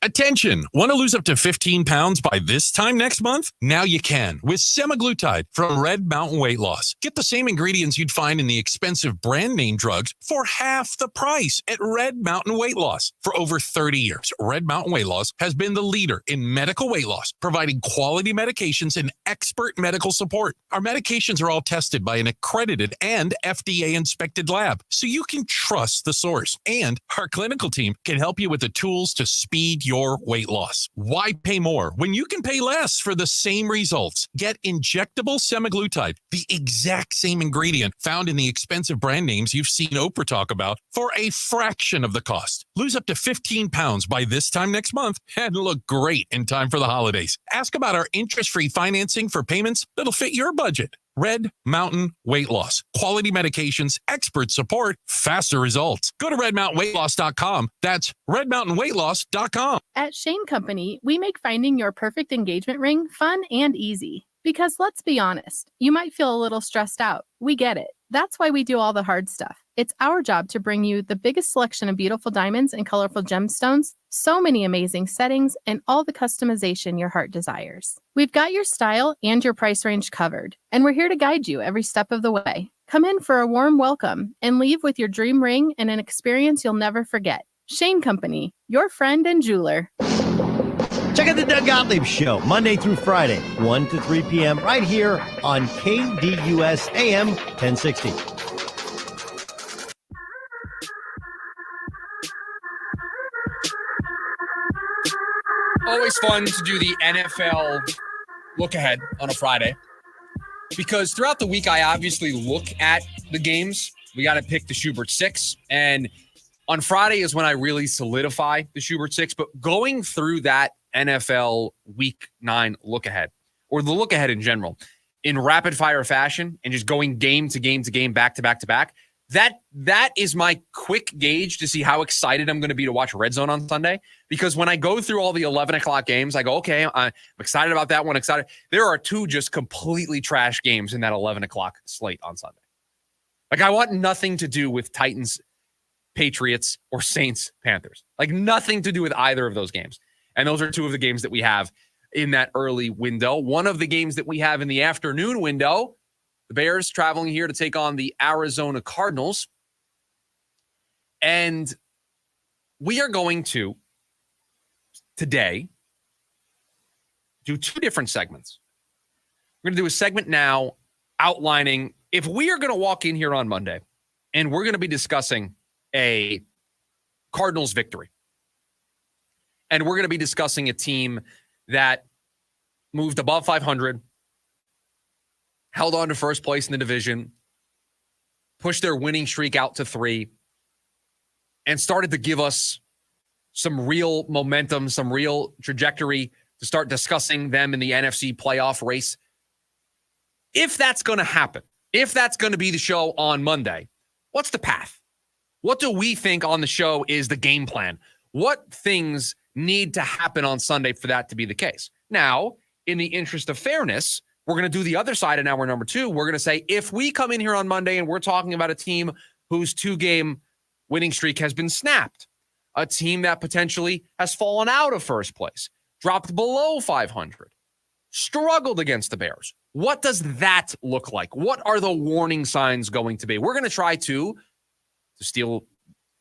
Attention! Want to lose up to 15 pounds by this time next month? Now you can with semaglutide from Red Mountain Weight Loss. Get the same ingredients you'd find in the expensive brand name drugs for half the price at Red Mountain Weight Loss. For over 30 years, Red Mountain Weight Loss has been the leader in medical weight loss, providing quality medications and expert medical support. Our medications are all tested by an accredited and FDA-inspected lab, so you can trust the source. And our clinical team can help you with the tools to speed your weight loss. Why pay more when you can pay less for the same results? Get injectable semaglutide, the exact same ingredient found in the expensive brand names you've seen Oprah talk about, for a fraction of the cost. Lose up to 15 pounds by this time next month and look great in time for the holidays. Ask about our interest-free financing for payments that'll fit your budget. Red Mountain Weight Loss. Quality medications, expert support, faster results. Go to redmountainweightloss.com. That's redmountainweightloss.com. At Shane Company, we make finding your perfect engagement ring fun and easy. Because let's be honest, you might feel a little stressed out. We get it. That's why we do all the hard stuff. It's our job to bring you the biggest selection of beautiful diamonds and colorful gemstones, so many amazing settings, and all the customization your heart desires. We've got your style and your price range covered, and we're here to guide you every step of the way. Come in for a warm welcome and leave with your dream ring and an experience you'll never forget. Shane Company, your friend and jeweler. Check out the Doug Gottlieb Show, Monday through Friday, 1 to 3 p.m., right here on KDUS AM 1060. Always fun to do the NFL look ahead on a Friday, because throughout the week, I obviously look at the games. We got to pick the Schubert 6, and on Friday is when I really solidify the Schubert 6. But going through that NFL Week 9 look ahead, or the look ahead in general, in rapid fire fashion, and just going game to game to game, back to back to back, that is my quick gauge to see how excited I'm going to be to watch Red Zone on Sunday. Because when I go through all the 11 o'clock games, I go, okay, I'm excited about that one. Excited. There are two just completely trash games in that 11 o'clock slate on Sunday. Like, I want nothing to do with Titans, Patriots, or Saints, Panthers. Like, nothing to do with either of those games. And those are two of the games that we have in that early window. One of the games that we have in the afternoon window, the Bears traveling here to take on the Arizona Cardinals. And we are going to, today, do two different segments. We're going to do a segment now outlining if we are going to walk in here on Monday and we're going to be discussing a Cardinals victory. And we're going to be discussing a team that moved above 500, held on to first place in the division, pushed their winning streak out to 3, and started to give us some real momentum, some real trajectory to start discussing them in the NFC playoff race. If that's going to happen, if that's going to be the show on Monday, what's the path? What do we think on the show is the game plan? What things need to happen on Sunday for that to be the case? Now, in the interest of fairness, we're going to do the other side in hour number 2. We're going to say, if we come in here on Monday and we're talking about a team whose 2-game winning streak has been snapped, a team that potentially has fallen out of first place, dropped below 500, struggled against the Bears, what does that look like? What are the warning signs going to be? We're going to try to steal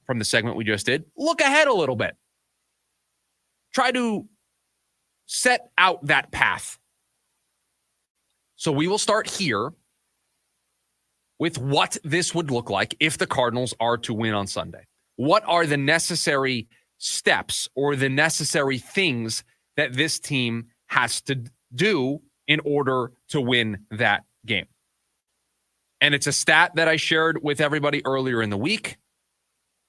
from the segment we just did, look ahead a little bit. Try to set out that path. So we will start here with what this would look like if the Cardinals are to win on Sunday. What are the necessary steps or the necessary things that this team has to do in order to win that game? And it's a stat that I shared with everybody earlier in the week.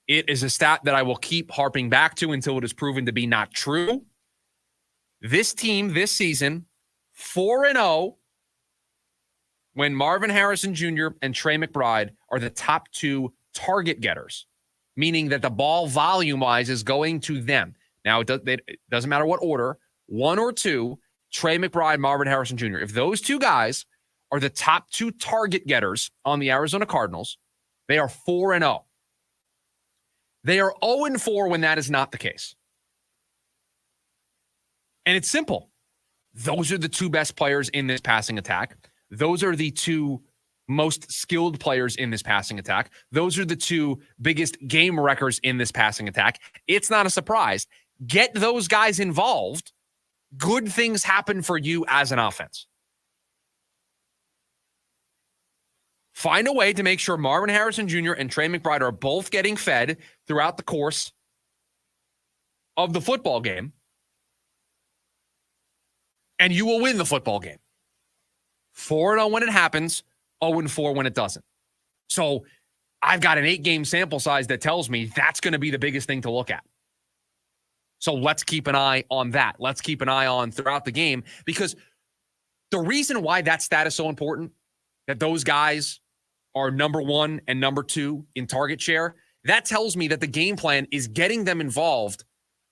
It is a stat that I will keep harping back to until it is proven to be not true. This team this season, 4-0, when Marvin Harrison Jr. and Trey McBride are the top 2 target getters, meaning that the ball volume-wise is going to them. Now, it doesn't matter what order, 1 or 2, Trey McBride, Marvin Harrison Jr. If those 2 guys are the top 2 target getters on the Arizona Cardinals, they are 4-0. They are 0-4 when that is not the case. And it's simple. Those are the 2 best players in this passing attack. Those are the 2 most skilled players in this passing attack. Those are the 2 biggest game wreckers in this passing attack. It's not a surprise. Get those guys involved. Good things happen for you as an offense. Find a way to make sure Marvin Harrison Jr. and Trey McBride are both getting fed throughout the course of the football game, and you will win the football game. 4-0 when it happens, 0-4 when it doesn't. So I've got an 8-game sample size that tells me that's going to be the biggest thing to look at. So let's keep an eye on that. Let's keep an eye on throughout the game, because the reason why that stat is so important, that those guys are number 1 and number 2 in target share, that tells me that the game plan is getting them involved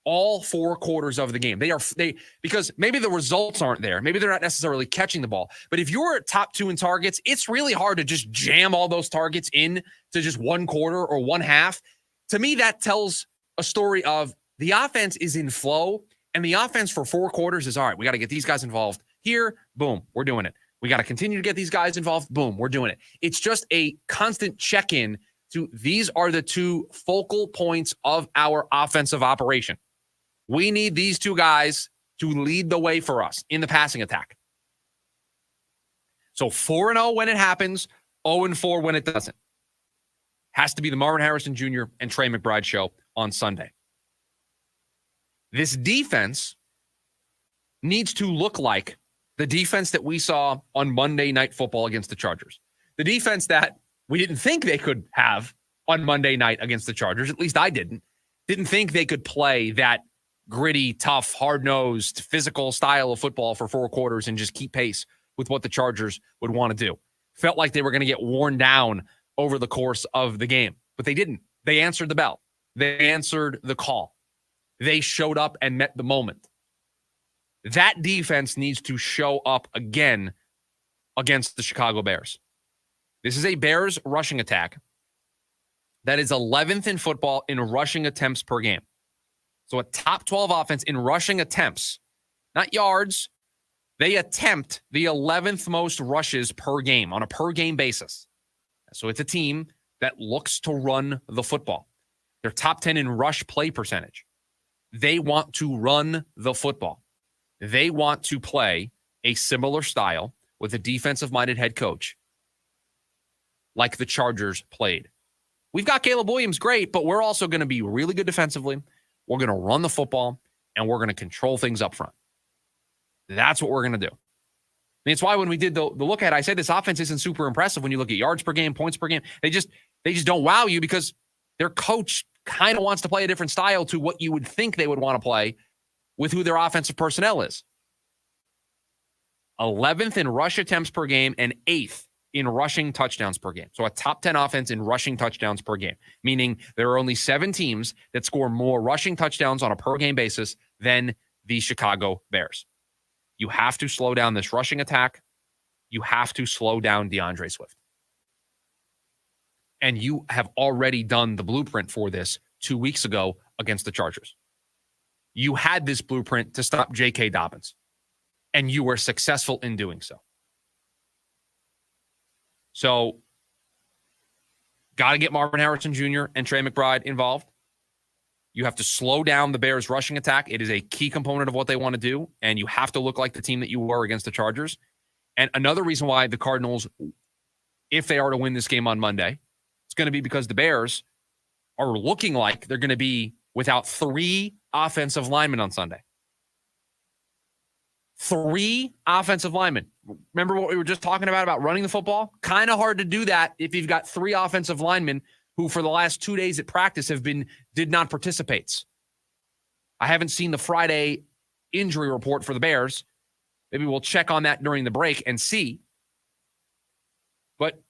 all 4 quarters of the game. Because maybe the results aren't there. Maybe they're not necessarily catching the ball. But if you're top 2 in targets, it's really hard to just jam all those targets in to just 1 quarter or 1 half. To me, that tells a story of the offense is in flow, and the offense for 4 quarters is, all right, we got to get these guys involved here. Boom, we're doing it. We got to continue to get these guys involved. Boom, we're doing it. It's just a constant check-in to these are the 2 focal points of our offensive operation. We need these 2 guys to lead the way for us in the passing attack. So 4-0 when it happens, 0-4 when it doesn't. Has to be the Marvin Harrison Jr. and Trey McBride show on Sunday. This defense needs to look like the defense that we saw on Monday Night Football against the Chargers. The defense that we didn't think they could have on Monday night against the Chargers. At least I didn't. Didn't think they could play that gritty, tough, hard-nosed, physical style of football for 4 quarters and just keep pace with what the Chargers would want to do. Felt like they were going to get worn down over the course of the game, but they didn't. They answered the bell. They answered the call. They showed up and met the moment. That defense needs to show up again against the Chicago Bears. This is a Bears rushing attack that is 11th in football in rushing attempts per game. So a top 12 offense in rushing attempts, not yards. They attempt the 11th most rushes per game on a per game basis. So it's a team that looks to run the football. They're top 10 in rush play percentage. They want to run the football. They want to play a similar style with a defensive-minded head coach like the Chargers played. We've got Caleb Williams, great, but we're also going to be really good defensively. We're going to run the football, and we're going to control things up front. That's what we're going to do. And it's why when we did the look at it, I said this offense isn't super impressive when you look at yards per game, points per game. They just don't wow you because their coach kind of wants to play a different style to what you would think they would want to play with who their offensive personnel is. 11th in rush attempts per game and 8th in rushing touchdowns per game. So a top 10 offense in rushing touchdowns per game, meaning there are only 7 teams that score more rushing touchdowns on a per game basis than the Chicago Bears. You have to slow down this rushing attack. You have to slow down DeAndre Swift. And you have already done the blueprint for this 2 weeks ago against the Chargers. You had this blueprint to stop J.K. Dobbins, and you were successful in doing so. So, got to get Marvin Harrison Jr. and Trey McBride involved. You have to slow down the Bears' rushing attack. It is a key component of what they want to do, and you have to look like the team that you were against the Chargers. And another reason why the Cardinals, if they are to win this game on Monday, it's going to be because the Bears are looking like they're going to be without 3 offensive linemen on Sunday. 3 offensive linemen. Remember what we were just talking about running the football? Kind of hard to do that if you've got 3 offensive linemen who for the last 2 days at practice did not participate. I haven't seen the Friday injury report for the Bears. Maybe we'll check on that during the break and see. But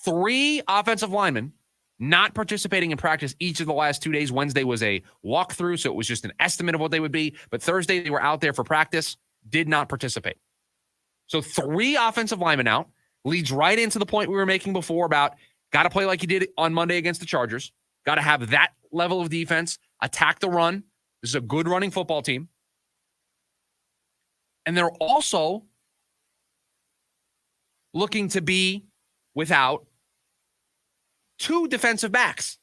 3 offensive linemen not participating in practice each of the last 2 days. Wednesday was a walkthrough, so it was just an estimate of what they would be. But Thursday, they were out there for practice, did not participate. So 3 offensive linemen out leads right into the point we were making before about got to play like you did on Monday against the Chargers. Got to have that level of defense, attack the run. This is a good running football team. And they're also looking to be without 2 defensive backs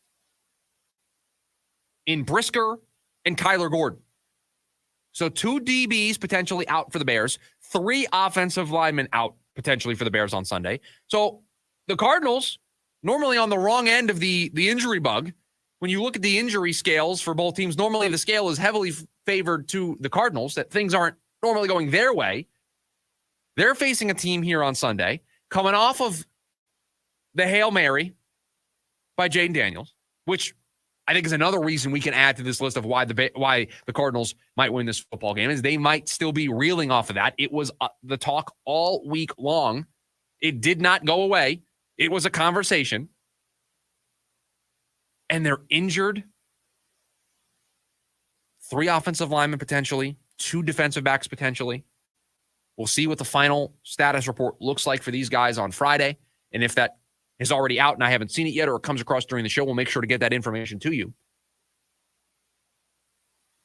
in Brisker and Kyler Gordon. So 2 DBs potentially out for the Bears, 3 offensive linemen out potentially for the Bears on Sunday. So the Cardinals, normally on the wrong end of the injury bug, when you look at the injury scales for both teams, normally the scale is heavily favored to the Cardinals, that things aren't normally going their way. They're facing a team here on Sunday coming off of the Hail Mary by Jaden Daniels, which I think is another reason we can add to this list of why the Cardinals might win this football game, is they might still be reeling off of that. It was the talk all week long. It did not go away. It was a conversation. And they're injured. 3 offensive linemen potentially, 2 defensive backs potentially. We'll see what the final status report looks like for these guys on Friday. And if that is already out and I haven't seen it yet, or it comes across during the show, we'll make sure to get that information to you.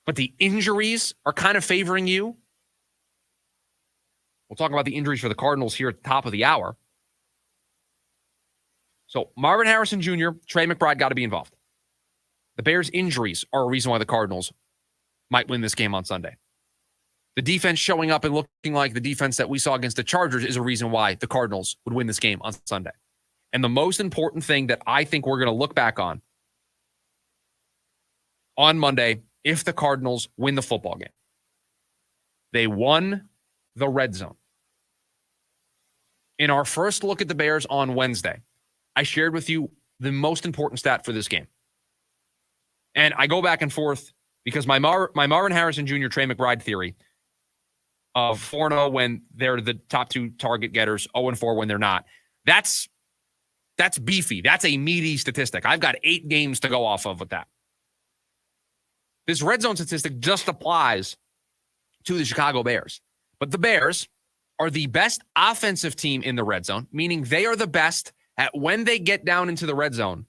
But the injuries are kind of favoring you. We'll talk about the injuries for the Cardinals here at the top of the hour. So Marvin Harrison Jr., Trey McBride got to be involved. The Bears' injuries are a reason why the Cardinals might win this game on Sunday. The defense showing up and looking like the defense that we saw against the Chargers is a reason why the Cardinals would win this game on Sunday. And the most important thing that I think we're going to look back on Monday, if the Cardinals win the football game, they won the red zone. In our first look at the Bears on Wednesday, I shared with you the most important stat for this game. And I go back and forth because my Marvin Harrison Jr., Trey McBride theory of 4-0 when they're the top 2 target getters, 0-4 when they're not, that's beefy. That's a meaty statistic. I've got 8 games to go off of with that. This red zone statistic just applies to the Chicago Bears. But the Bears are the best offensive team in the red zone, meaning they are the best at when they get down into the red zone,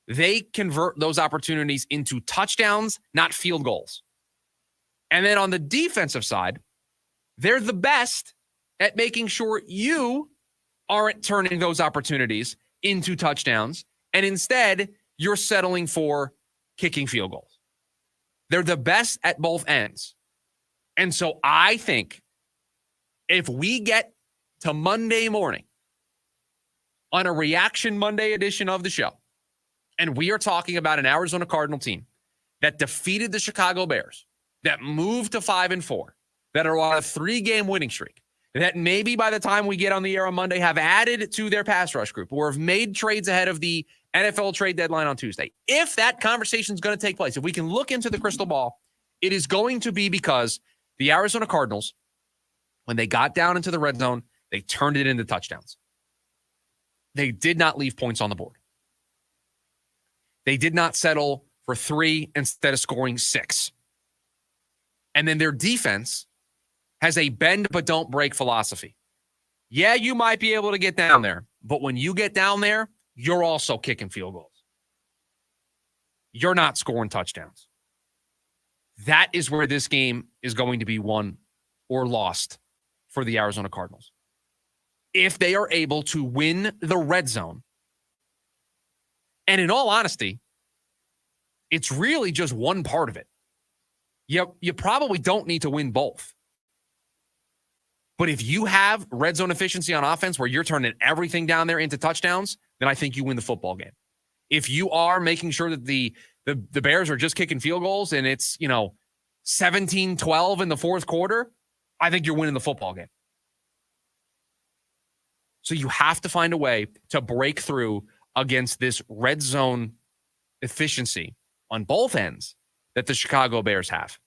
they convert those opportunities into touchdowns, not field goals. And then on the defensive side, they're the best at making sure you aren't turning those opportunities into touchdowns, and instead you're settling for kicking field goals. They're the best at both ends. And so I think if we get to Monday morning on a Reaction Monday edition of the show, and we are talking about an Arizona Cardinal team that defeated the Chicago Bears, that moved to 5-4, that are on a 3-game winning streak, that maybe by the time we get on the air on Monday have added to their pass rush group or have made trades ahead of the NFL trade deadline on Tuesday. If that conversation is going to take place, if we can look into the crystal ball, it is going to be because the Arizona Cardinals, when they got down into the red zone, they turned it into touchdowns. They did not leave points on the board. They did not settle for 3 instead of scoring 6. And then their defense has a bend but don't break philosophy. Yeah, you might be able to get down there, but when you get down there, you're also kicking field goals. You're not scoring touchdowns. That is where this game is going to be won or lost for the Arizona Cardinals. If they are able to win the red zone, and in all honesty, it's really just one part of it. You probably don't need to win both. But if you have red zone efficiency on offense where you're turning everything down there into touchdowns, then I think you win the football game. If you are making sure that the Bears are just kicking field goals and it's, 17-12 in the fourth quarter, I think you're winning the football game. So you have to find a way to break through against this red zone efficiency on both ends that the Chicago Bears have.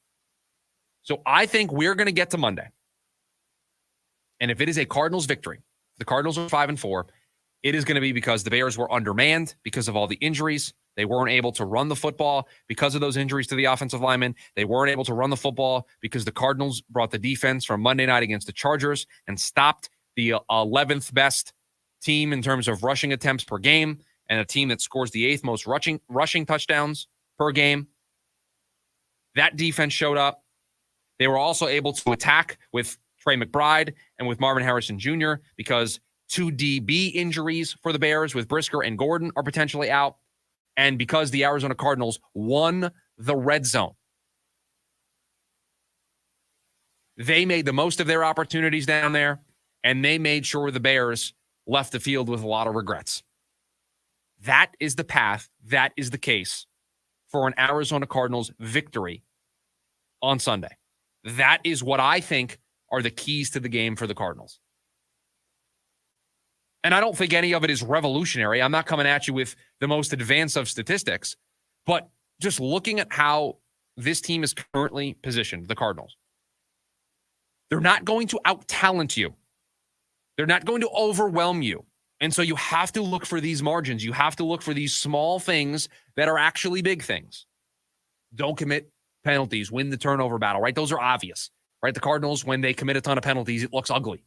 So I think we're going to get to Monday. And if it is a Cardinals victory, the Cardinals are 5-4, it is going to be because the Bears were undermanned because of all the injuries. They weren't able to run the football because of those injuries to the offensive linemen. They weren't able to run the football because the Cardinals brought the defense from Monday night against the Chargers and stopped the 11th best team in terms of rushing attempts per game and a team that scores the 8th most rushing touchdowns per game. That defense showed up. They were also able to attack with Trey McBride and with Marvin Harrison Jr. because 2 DB injuries for the Bears with Brisker and Gordon are potentially out. And because the Arizona Cardinals won the red zone. They made the most of their opportunities down there, and they made sure the Bears left the field with a lot of regrets. That is the path. That is the case for an Arizona Cardinals victory on Sunday. That is what I think are the keys to the game for the Cardinals. And I don't think any of it is revolutionary. I'm not coming at you with the most advanced of statistics, but just looking at how this team is currently positioned, the Cardinals, they're not going to out-talent you. They're not going to overwhelm you. And so you have to look for these margins. You have to look for these small things that are actually big things. Don't commit penalties, win the turnover battle, right? Those are obvious, right? The Cardinals, when they commit a ton of penalties, it looks ugly.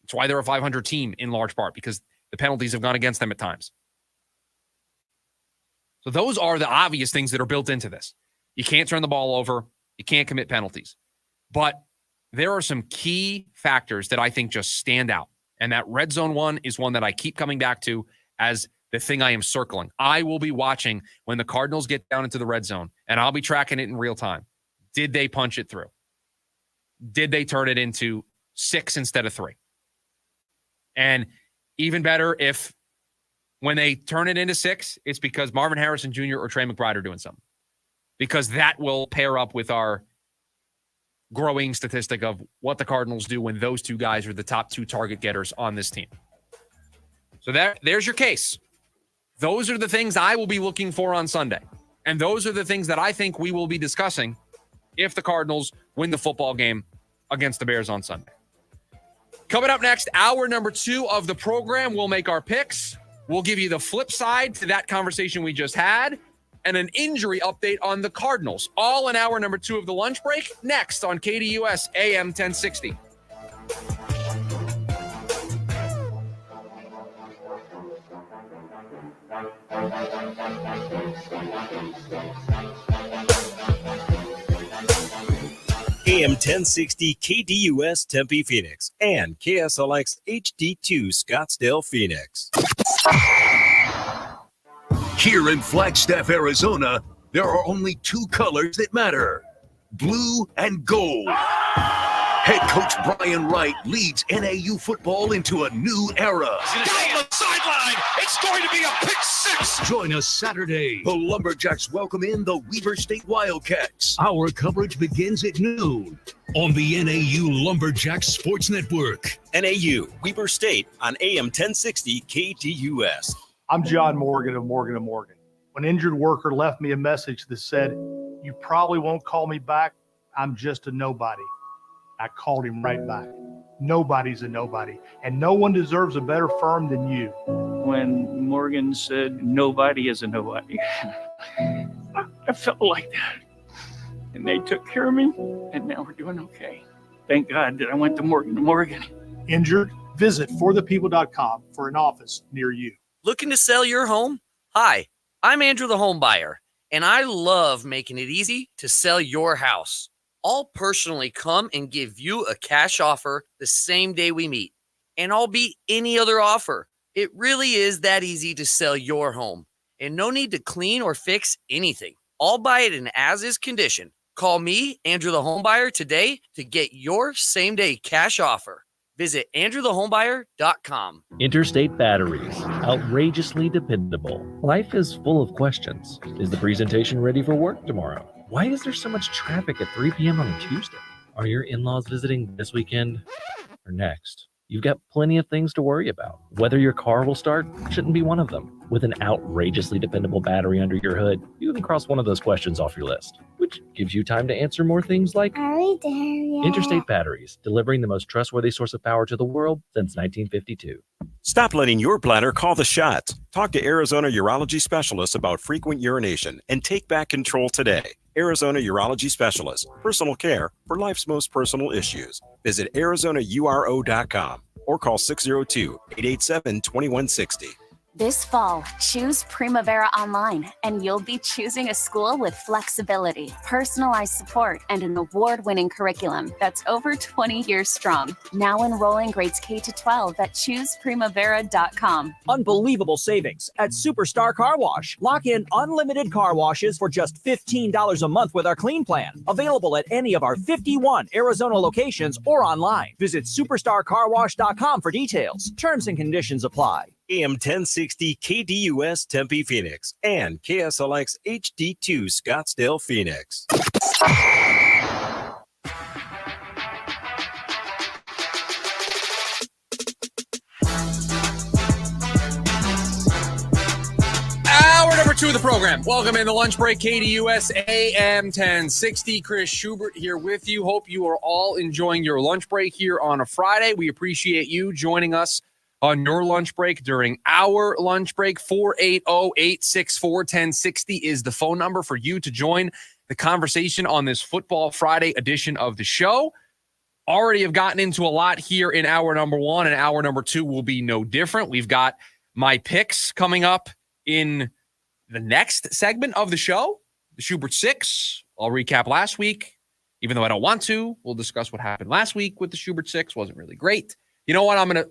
That's why they're a 500 team in large part, because the penalties have gone against them at times. So those are the obvious things that are built into this. You can't turn the ball over. You can't commit penalties. But there are some key factors that I think just stand out. And that red zone one is one that I keep coming back to as the thing I am circling. I will be watching when the Cardinals get down into the red zone, and I'll be tracking it in real time. Did they punch it through? Did they turn it into 6 instead of 3? And even better if when they turn it into 6, it's because Marvin Harrison Jr. or Trey McBride are doing something. Because that will pair up with our growing statistic of what the Cardinals do when those two guys are the top 2 target getters on this team. So there's your case. Those are the things I will be looking for on Sunday. And those are the things that I think we will be discussing if the Cardinals win the football game against the Bears on Sunday. Coming up next, hour number 2 of the program, we'll make our picks. We'll give you the flip side to that conversation we just had and an injury update on the Cardinals. All in hour number 2 of the lunch break, next on KDUS AM 1060. AM 1060 KDUS Tempe Phoenix and KSLX HD2 Scottsdale Phoenix. Here in Flagstaff, Arizona, there are only 2 colors that matter: blue and gold. Head coach Brian Wright leads NAU football into a new era. Down the sideline, it's going to be a pick 6. Join us Saturday. The Lumberjacks welcome in the Weber State Wildcats. Our coverage begins at noon on the NAU Lumberjacks Sports Network. NAU, Weber State on AM 1060 KDUS. I'm John Morgan of Morgan & Morgan. When an injured worker left me a message that said, "You probably won't call me back. I'm just a nobody," I called him right back. Nobody's a nobody, and no one deserves a better firm than you. When Morgan said nobody is a nobody, I felt like that. And they took care of me, and now we're doing okay. Thank God that I went to Morgan & Morgan. Injured? Visit forthepeople.com for an office near you. Looking to sell your home? Hi, I'm Andrew the Home Buyer, and I love making it easy to sell your house. I'll personally come and give you a cash offer the same day we meet, and I'll beat any other offer. It really is that easy to sell your home, and no need to clean or fix anything. I'll buy it in as-is condition. Call me, Andrew the Home Buyer, today to get your same-day cash offer. Visit AndrewTheHomebuyer.com. Interstate Batteries. Outrageously dependable. Life is full of questions. Is the presentation ready for work tomorrow? Why is there so much traffic at 3 p.m. on a Tuesday? Are your in-laws visiting this weekend or next? You've got plenty of things to worry about. Whether your car will start shouldn't be one of them. With an outrageously dependable battery under your hood, you can cross one of those questions off your list, which gives you time to answer more things like, Are we there yet? Interstate Batteries, delivering the most trustworthy source of power to the world since 1952. Stop letting your bladder call the shots. Talk to Arizona urology specialists about frequent urination and take back control today. Arizona Urology Specialists, personal care for life's most personal issues. Visit ArizonaURO.com or call 602-887-2160. This fall, choose Primavera Online, and you'll be choosing a school with flexibility, personalized support, and an award-winning curriculum that's over 20 years strong. Now enrolling grades K to 12 at ChoosePrimavera.com. Unbelievable savings at Superstar Car Wash. Lock in unlimited car washes for just $15 a month with our Clean Plan. Available at any of our 51 Arizona locations or online. Visit SuperstarCarWash.com for details. Terms and conditions apply. AM 1060 KDUS Tempe Phoenix and KSLX HD2 Scottsdale Phoenix. Hour number 2 of the program. Welcome in the lunch break. KDUS AM 1060. Chris Schubert here with you. Hope you are all enjoying your lunch break here on a Friday. We appreciate you joining us on your lunch break during our lunch break. 480-864-1060 is the phone number for you to join the conversation on this Football Friday edition of the show. Already have gotten into a lot here in hour number 1, and hour number 2 will be no different. We've got my picks coming up in the next segment of the show, the Schubert 6. I'll recap last week. Even though I don't want to, we'll discuss what happened last week with the Schubert 6. Wasn't really great. You know what? I'm gonna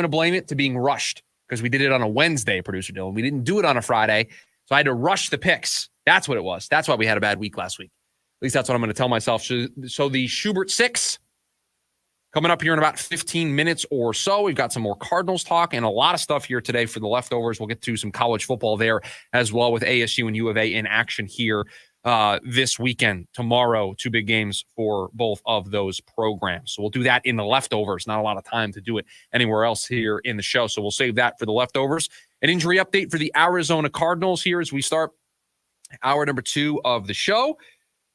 blame it to being rushed because we did it on a Wednesday, producer Dylan. We didn't do it on a Friday, so I had to rush the picks. That's what it was. That's why we had a bad week last week. At least that's what I'm going to tell myself. So the Schubert 6 coming up here in about 15 minutes or so. We've got some more Cardinals talk and a lot of stuff here today for the leftovers. We'll get to some college football there as well with ASU and U of A in action here this weekend. Tomorrow, 2 big games for both of those programs. So we'll do that in the leftovers. Not a lot of time to do it anywhere else here in the show. So we'll save that for the leftovers. An injury update for the Arizona Cardinals here as we start hour number 2 of the show.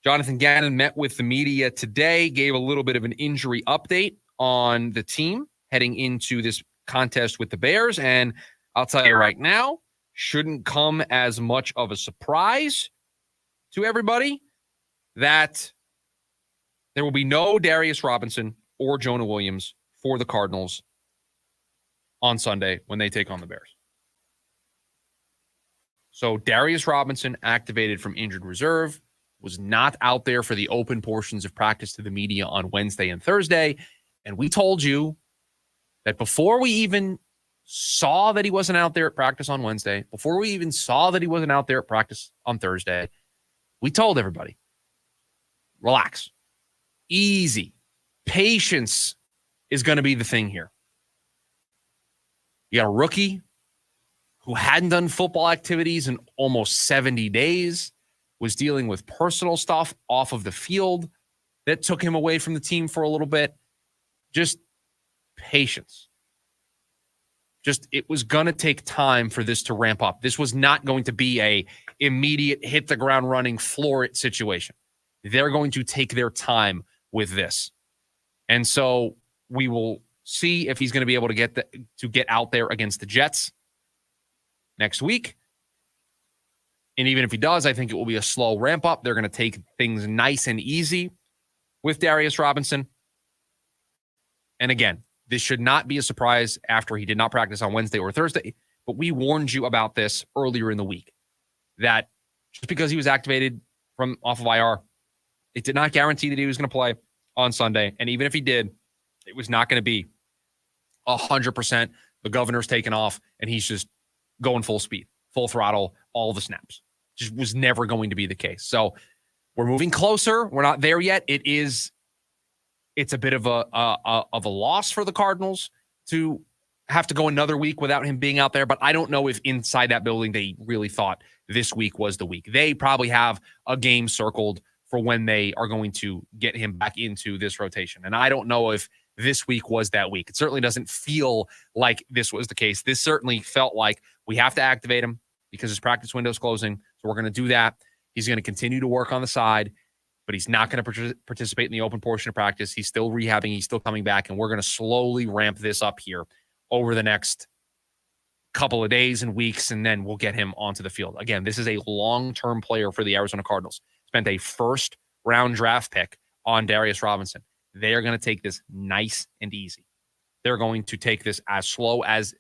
Jonathan Gannon met with the media today, gave a little bit of an injury update on the team heading into this contest with the Bears. And I'll tell you right now, shouldn't come as much of a surprise to everybody that there will be no Darius Robinson or Jonah Williams for the Cardinals on Sunday when they take on the Bears. So Darius Robinson, activated from injured reserve, was not out there for the open portions of practice to the media on Wednesday and Thursday. And we told you that before we even saw that he wasn't out there at practice on Wednesday, before we even saw that he wasn't out there at practice on Thursday, we told everybody, relax, easy, patience is going to be the thing here. You got a rookie who hadn't done football activities in almost 70 days, was dealing with personal stuff off of the field that took him away from the team for a little bit. Just patience. Just, it was going to take time for this to ramp up. This was not going to be a immediate hit the ground running, floor it situation. They're going to take their time with this. And so we will see if he's going to be able to get out there against the Jets next week. And even if he does, I think it will be a slow ramp up. They're going to take things nice and easy with Darius Robinson. And again, this should not be a surprise after he did not practice on Wednesday or Thursday, but we warned you about this earlier in the week, that just because he was activated from off of IR, it did not guarantee that he was going to play on Sunday. And even if he did, it was not going to be 100%. The governor's taken off and he's just going full speed, full throttle, all the snaps. Just was never going to be the case. So we're moving closer. We're not there yet. It's a bit of a loss for the Cardinals to have to go another week without him being out there. But I don't know if inside that building they really thought this week was the week. They probably have a game circled for when they are going to get him back into this rotation. And I don't know if this week was that week. It certainly doesn't feel like this was the case. This certainly felt like we have to activate him because his practice window is closing. So we're going to do that. He's going to continue to work on the side, but he's not going to participate in the open portion of practice. He's still rehabbing. He's still coming back, and we're going to slowly ramp this up here over the next couple of days and weeks, and then we'll get him onto the field. Again, this is a long-term player for the Arizona Cardinals. Spent a first-round draft pick on Darius Robinson. They are going to take this nice and easy. They're going to take this as slow as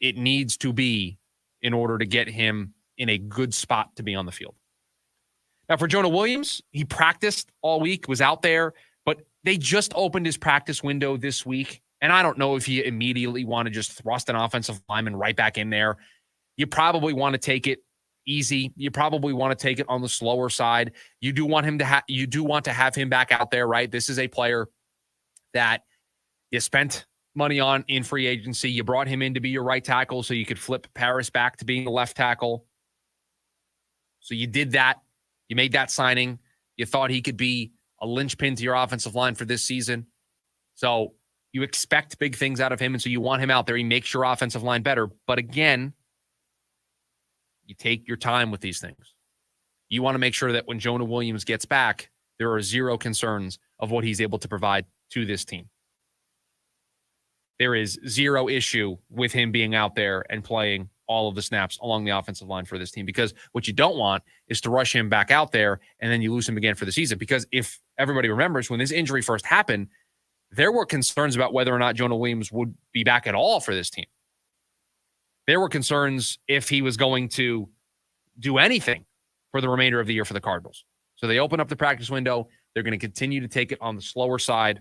it needs to be in order to get him in a good spot to be on the field. Now, for Jonah Williams, he practiced all week, was out there, but they just opened his practice window this week. And I don't know if you immediately want to just thrust an offensive lineman right back in there. You probably want to take it easy. You probably want to take it on the slower side. You do want him to you do want to have him back out there, right? This is a player that you spent money on in free agency. You brought him in to be your right tackle so you could flip Paris back to being the left tackle. So you did that. You made that signing. You thought he could be a linchpin to your offensive line for this season. So you expect big things out of him, and so you want him out there. He makes your offensive line better. But again, you take your time with these things. You want to make sure that when Jonah Williams gets back, there are zero concerns of what he's able to provide to this team. There is zero issue with him being out there and playing all of the snaps along the offensive line for this team, because what you don't want is to rush him back out there and then you lose him again for the season. Because if everybody remembers, when this injury first happened, there were concerns about whether or not Jonah Williams would be back at all for this team. There were concerns if he was going to do anything for the remainder of the year for the Cardinals. So they open up the practice window. They're going to continue to take it on the slower side.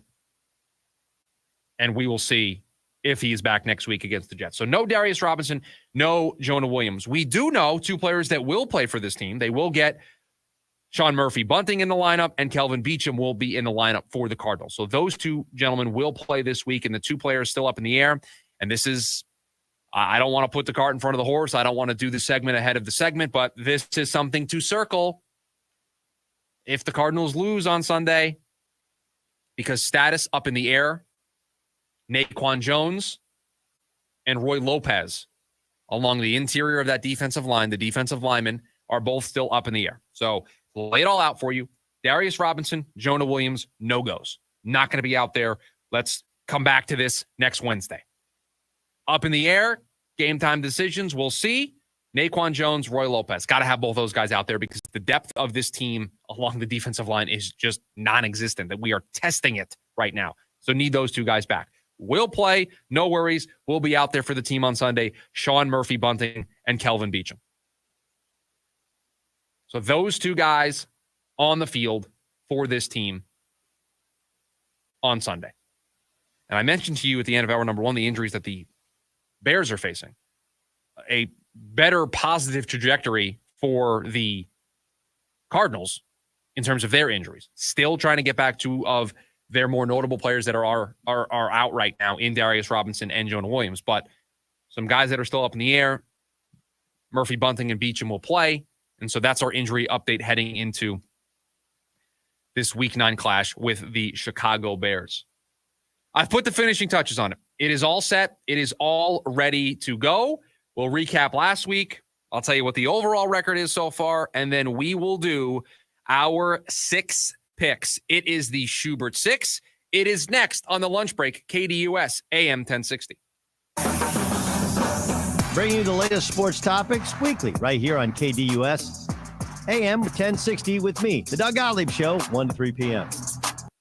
And we will see if he is back next week against the Jets. So no Darius Robinson, no Jonah Williams. We do know two players that will play for this team. They will get Sean Murphy-Bunting in the lineup, and Kelvin Beachum will be in the lineup for the Cardinals. So those two gentlemen will play this week, and the two players still up in the air. And this is, I don't want to put the cart in front of the horse. I don't want to do the segment ahead of the segment, but this is something to circle if the Cardinals lose on Sunday, because status up in the air. Naquan Jones and Roy Lopez along the interior of that defensive line, the defensive linemen, are both still up in the air. So lay it all out for you. Darius Robinson, Jonah Williams, no-goes. Not going to be out there. Let's come back to this next Wednesday. Up in the air, game time decisions, we'll see. Naquan Jones, Roy Lopez. Got to have both those guys out there because the depth of this team along the defensive line is just non-existent. That we are testing it right now. So need those two guys back. Will play, no worries. We'll be out there for the team on Sunday. Sean Murphy-Bunting and Kelvin Beachum. So those two guys on the field for this team on Sunday. And I mentioned to you at the end of hour number one the injuries that the Bears are facing. A better positive trajectory for the Cardinals in terms of their injuries. Still trying to get back to of their more notable players that are out right now in Darius Robinson and Jonah Williams. But some guys that are still up in the air, Murphy-Bunting and Beachum will play. And so that's our injury update heading into this Week 9 clash with the Chicago Bears. I've put the finishing touches on it. It is all set. It is all ready to go. We'll recap last week. I'll tell you what the overall record is so far, and then we will do our 6 picks. It is the Schubert 6. It is next on the lunch break, KDUS AM 1060. Bringing you the latest sports topics weekly right here on KDUS AM 1060 with me, the Doug Gottlieb Show, 1 to 3 p.m.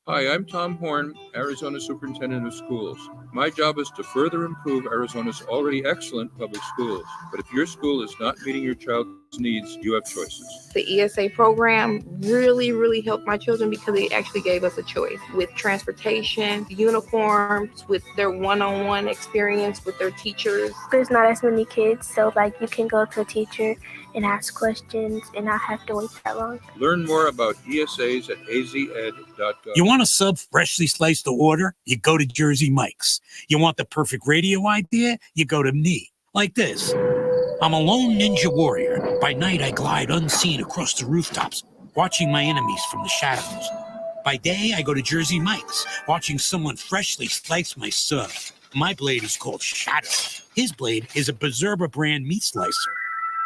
Hi, I'm Tom Horn, Arizona Superintendent of Schools. My job is to further improve Arizona's already excellent public schools. But if your school is not meeting your child's needs, you have choices. The ESA program really helped my children because it actually gave us a choice with transportation, uniforms, with their one-on-one experience with their teachers. There's not as many kids, so you can go to a teacher and ask questions and not have to wait that long. Learn more about ESAs at azed.gov. You want a sub freshly sliced to order? You go to Jersey Mike's. You want the perfect radio idea? You go to me. Like this. I'm a lone ninja warrior. By night, I glide unseen across the rooftops, watching my enemies from the shadows. By day, I go to Jersey Mike's, watching someone freshly slice my sub. My blade is called Shadow. His blade is a Berserker brand meat slicer.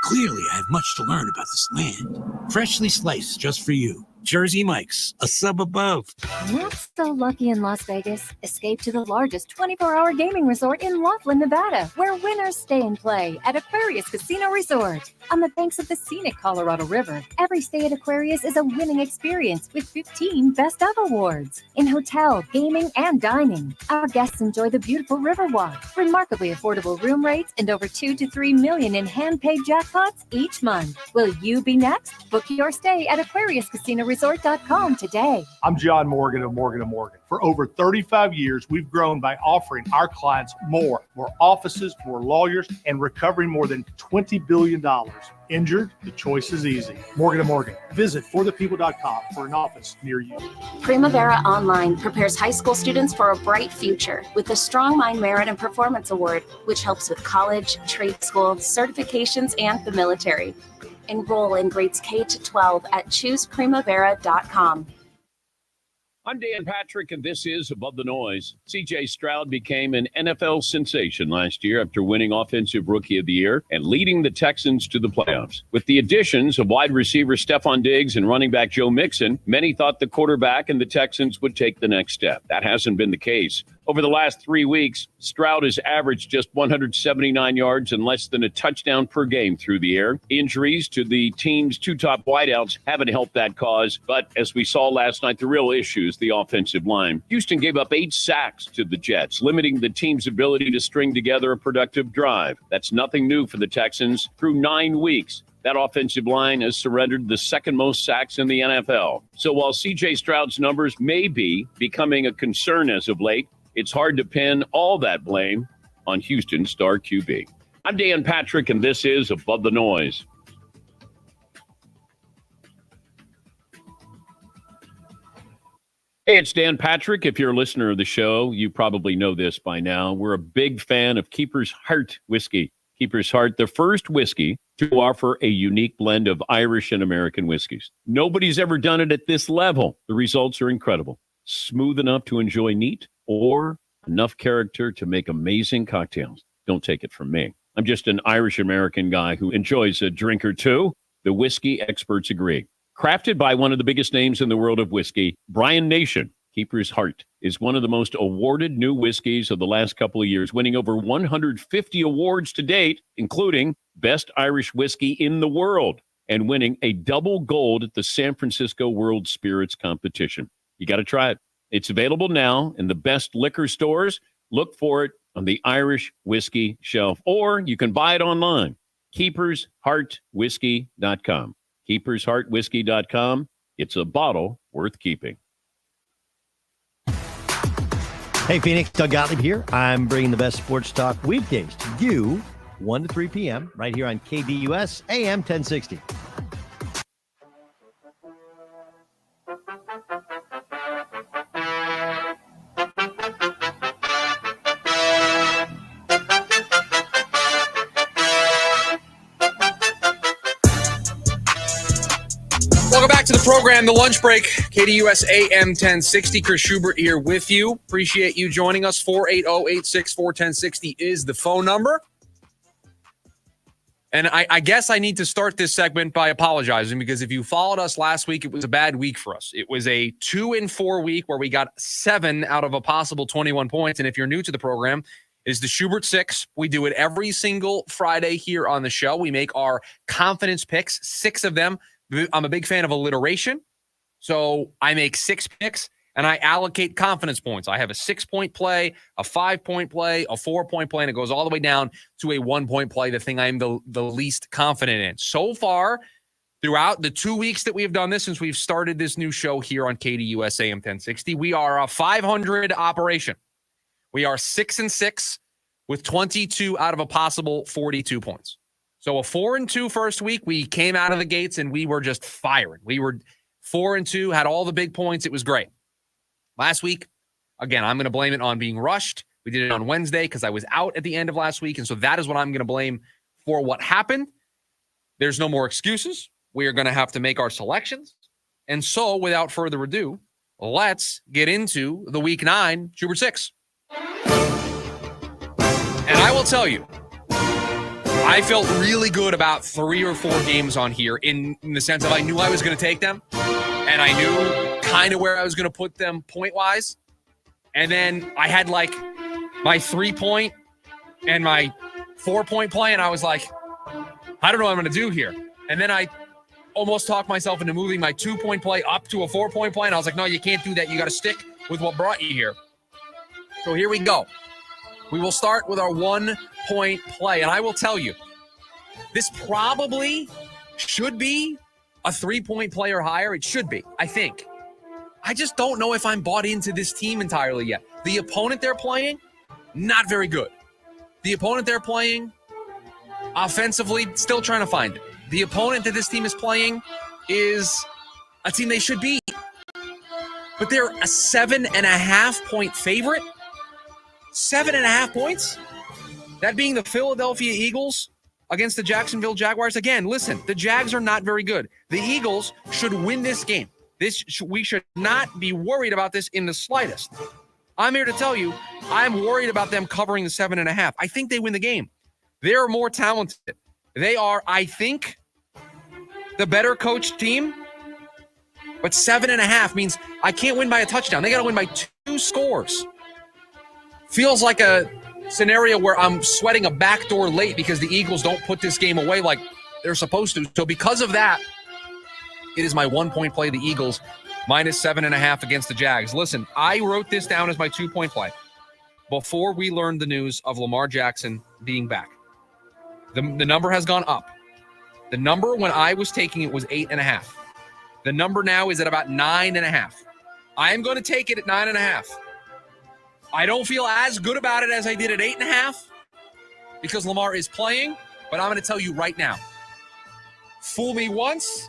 Clearly, I have much to learn about this land. Freshly sliced just for you. Jersey Mike's, a sub above. Not so lucky in Las Vegas. Escape to the largest 24-hour gaming resort in Laughlin, Nevada, where winners stay and play at Aquarius Casino Resort. On the banks of the scenic Colorado River, every stay at Aquarius is a winning experience with 15 Best of awards. In hotel, gaming, and dining, our guests enjoy the beautiful Riverwalk, remarkably affordable room rates, and over $2 to $3 million in hand-paid jackpots each month. Will you be next? Book your stay at Aquarius Casino PrimaVeraResort.com today. I'm John Morgan of Morgan & Morgan. For over 35 years, we've grown by offering our clients more offices, more lawyers, and recovering more than $20 billion. Injured? The choice is easy. Morgan & Morgan. Visit forthepeople.com for an office near you. Primavera Online prepares high school students for a bright future with the Strong Mind Merit and Performance Award, which helps with college, trade school, certifications, and the military. Enroll in grades K to 12 at chooseprimavera.com. I'm Dan Patrick, and this is Above the Noise. C.J. Stroud became an NFL sensation last year after winning Offensive Rookie of the Year and leading the Texans to the playoffs. With the additions of wide receiver Stephon Diggs and running back Joe Mixon, many thought the quarterback and the Texans would take the next step. That hasn't been the case. Over the last 3 weeks, Stroud has averaged just 179 yards and less than a touchdown per game through the air. Injuries to the team's two top wideouts haven't helped that cause, but as we saw last night, the real issue is the offensive line. Houston gave up 8 sacks to the Jets, limiting the team's ability to string together a productive drive. That's nothing new for the Texans. Through 9 weeks, that offensive line has surrendered the second most sacks in the NFL. So while C.J. Stroud's numbers may be becoming a concern as of late, it's hard to pin all that blame on Houston's star QB. I'm Dan Patrick, and this is Above the Noise. Hey, it's Dan Patrick. If you're a listener of the show, you probably know this by now. We're a big fan of Keeper's Heart whiskey. Keeper's Heart, the first whiskey to offer a unique blend of Irish and American whiskeys. Nobody's ever done it at this level. The results are incredible. Smooth enough to enjoy neat, or enough character to make amazing cocktails. Don't take it from me. I'm just an Irish-American guy who enjoys a drink or two. The whiskey experts agree. Crafted by one of the biggest names in the world of whiskey, Brian Nation, Keeper's Heart is one of the most awarded new whiskeys of the last couple of years, winning over 150 awards to date, including Best Irish Whiskey in the World, and winning a double gold at the San Francisco World Spirits Competition. You got to try it. It's available now in the best liquor stores. Look for it on the Irish whiskey shelf, or you can buy it online. KeepersHeartWhiskey.com. KeepersHeartWhiskey.com. It's a bottle worth keeping. Hey, Phoenix, Doug Gottlieb here. I'm bringing the best sports talk weekdays to you, 1 to 3 p.m., right here on KDUS AM 1060. Welcome back to the program, The Lunch Break, KDUS AM 1060. Chris Schubert here with you. Appreciate you joining us. 480-864-1060 is the phone number. And I guess I need to start this segment by apologizing, because if you followed us last week, it was a bad week for us. It was a 2-4 week where we got 7 out of a possible 21 points. And if you're new to the program, it is the Schubert 6. We do it every single Friday here on the show. We make our confidence picks, 6 of them. I'm a big fan of alliteration. So I make 6 picks and I allocate confidence points. I have a 6-point play, a 5-point play, a 4-point play, and it goes all the way down to a 1-point play, the thing I'm the least confident in. So far, throughout the 2 weeks that we have done this, since we've started this new show here on KDUS AM 1060, we are a 500 operation. We are 6-6 with 22 out of a possible 42 points. So a 4-2 first week, we came out of the gates and we were just firing. We were 4-2, had all the big points. It was great. Last week, again, I'm going to blame it on being rushed. We did it on Wednesday because I was out at the end of last week. And so that is what I'm going to blame for what happened. There's no more excuses. We are going to have to make our selections. And so without further ado, let's get into the week 9 Schubert 6. And I will tell you, I felt really good about 3 or 4 games on here in the sense of I knew I was going to take them, and I knew kind of where I was going to put them point-wise. And then I had like my 3-point and my 4-point play, and I was like, I don't know what I'm going to do here. And then I almost talked myself into moving my 2-point play up to a 4-point play, and I was like, no, you can't do that. You got to stick with what brought you here. So here we go. We will start with our 1-point play. And I will tell you, this probably should be a 3-point play or higher? It should be, I think. I just don't know if I'm bought into this team entirely yet. The opponent they're playing, not very good. The opponent they're playing, offensively, still trying to find it. The opponent that this team is playing is a team they should beat. But they're a 7.5-point favorite? 7.5 points? That being the Philadelphia Eagles against the Jacksonville Jaguars. Again, listen, the Jags are not very good. The Eagles should win this game. We should not be worried about this in the slightest. I'm here to tell you, I'm worried about them covering the 7.5. I think they win the game. They're more talented. They are, I think, the better coached team. But 7.5 means I can't win by a touchdown. They got to win by 2 scores. Feels like a scenario where I'm sweating a backdoor late because the Eagles don't put this game away like they're supposed to. So because of that, it is my 1-point play, the Eagles, minus 7.5 against the Jags. Listen, I wrote this down as my 2-point play before we learned the news of Lamar Jackson being back. The number has gone up. The number when I was taking it was 8.5. The number now is at about 9.5. I am going to take it at 9.5. I don't feel as good about it as I did at 8.5 because Lamar is playing, but I'm going to tell you right now, fool me once,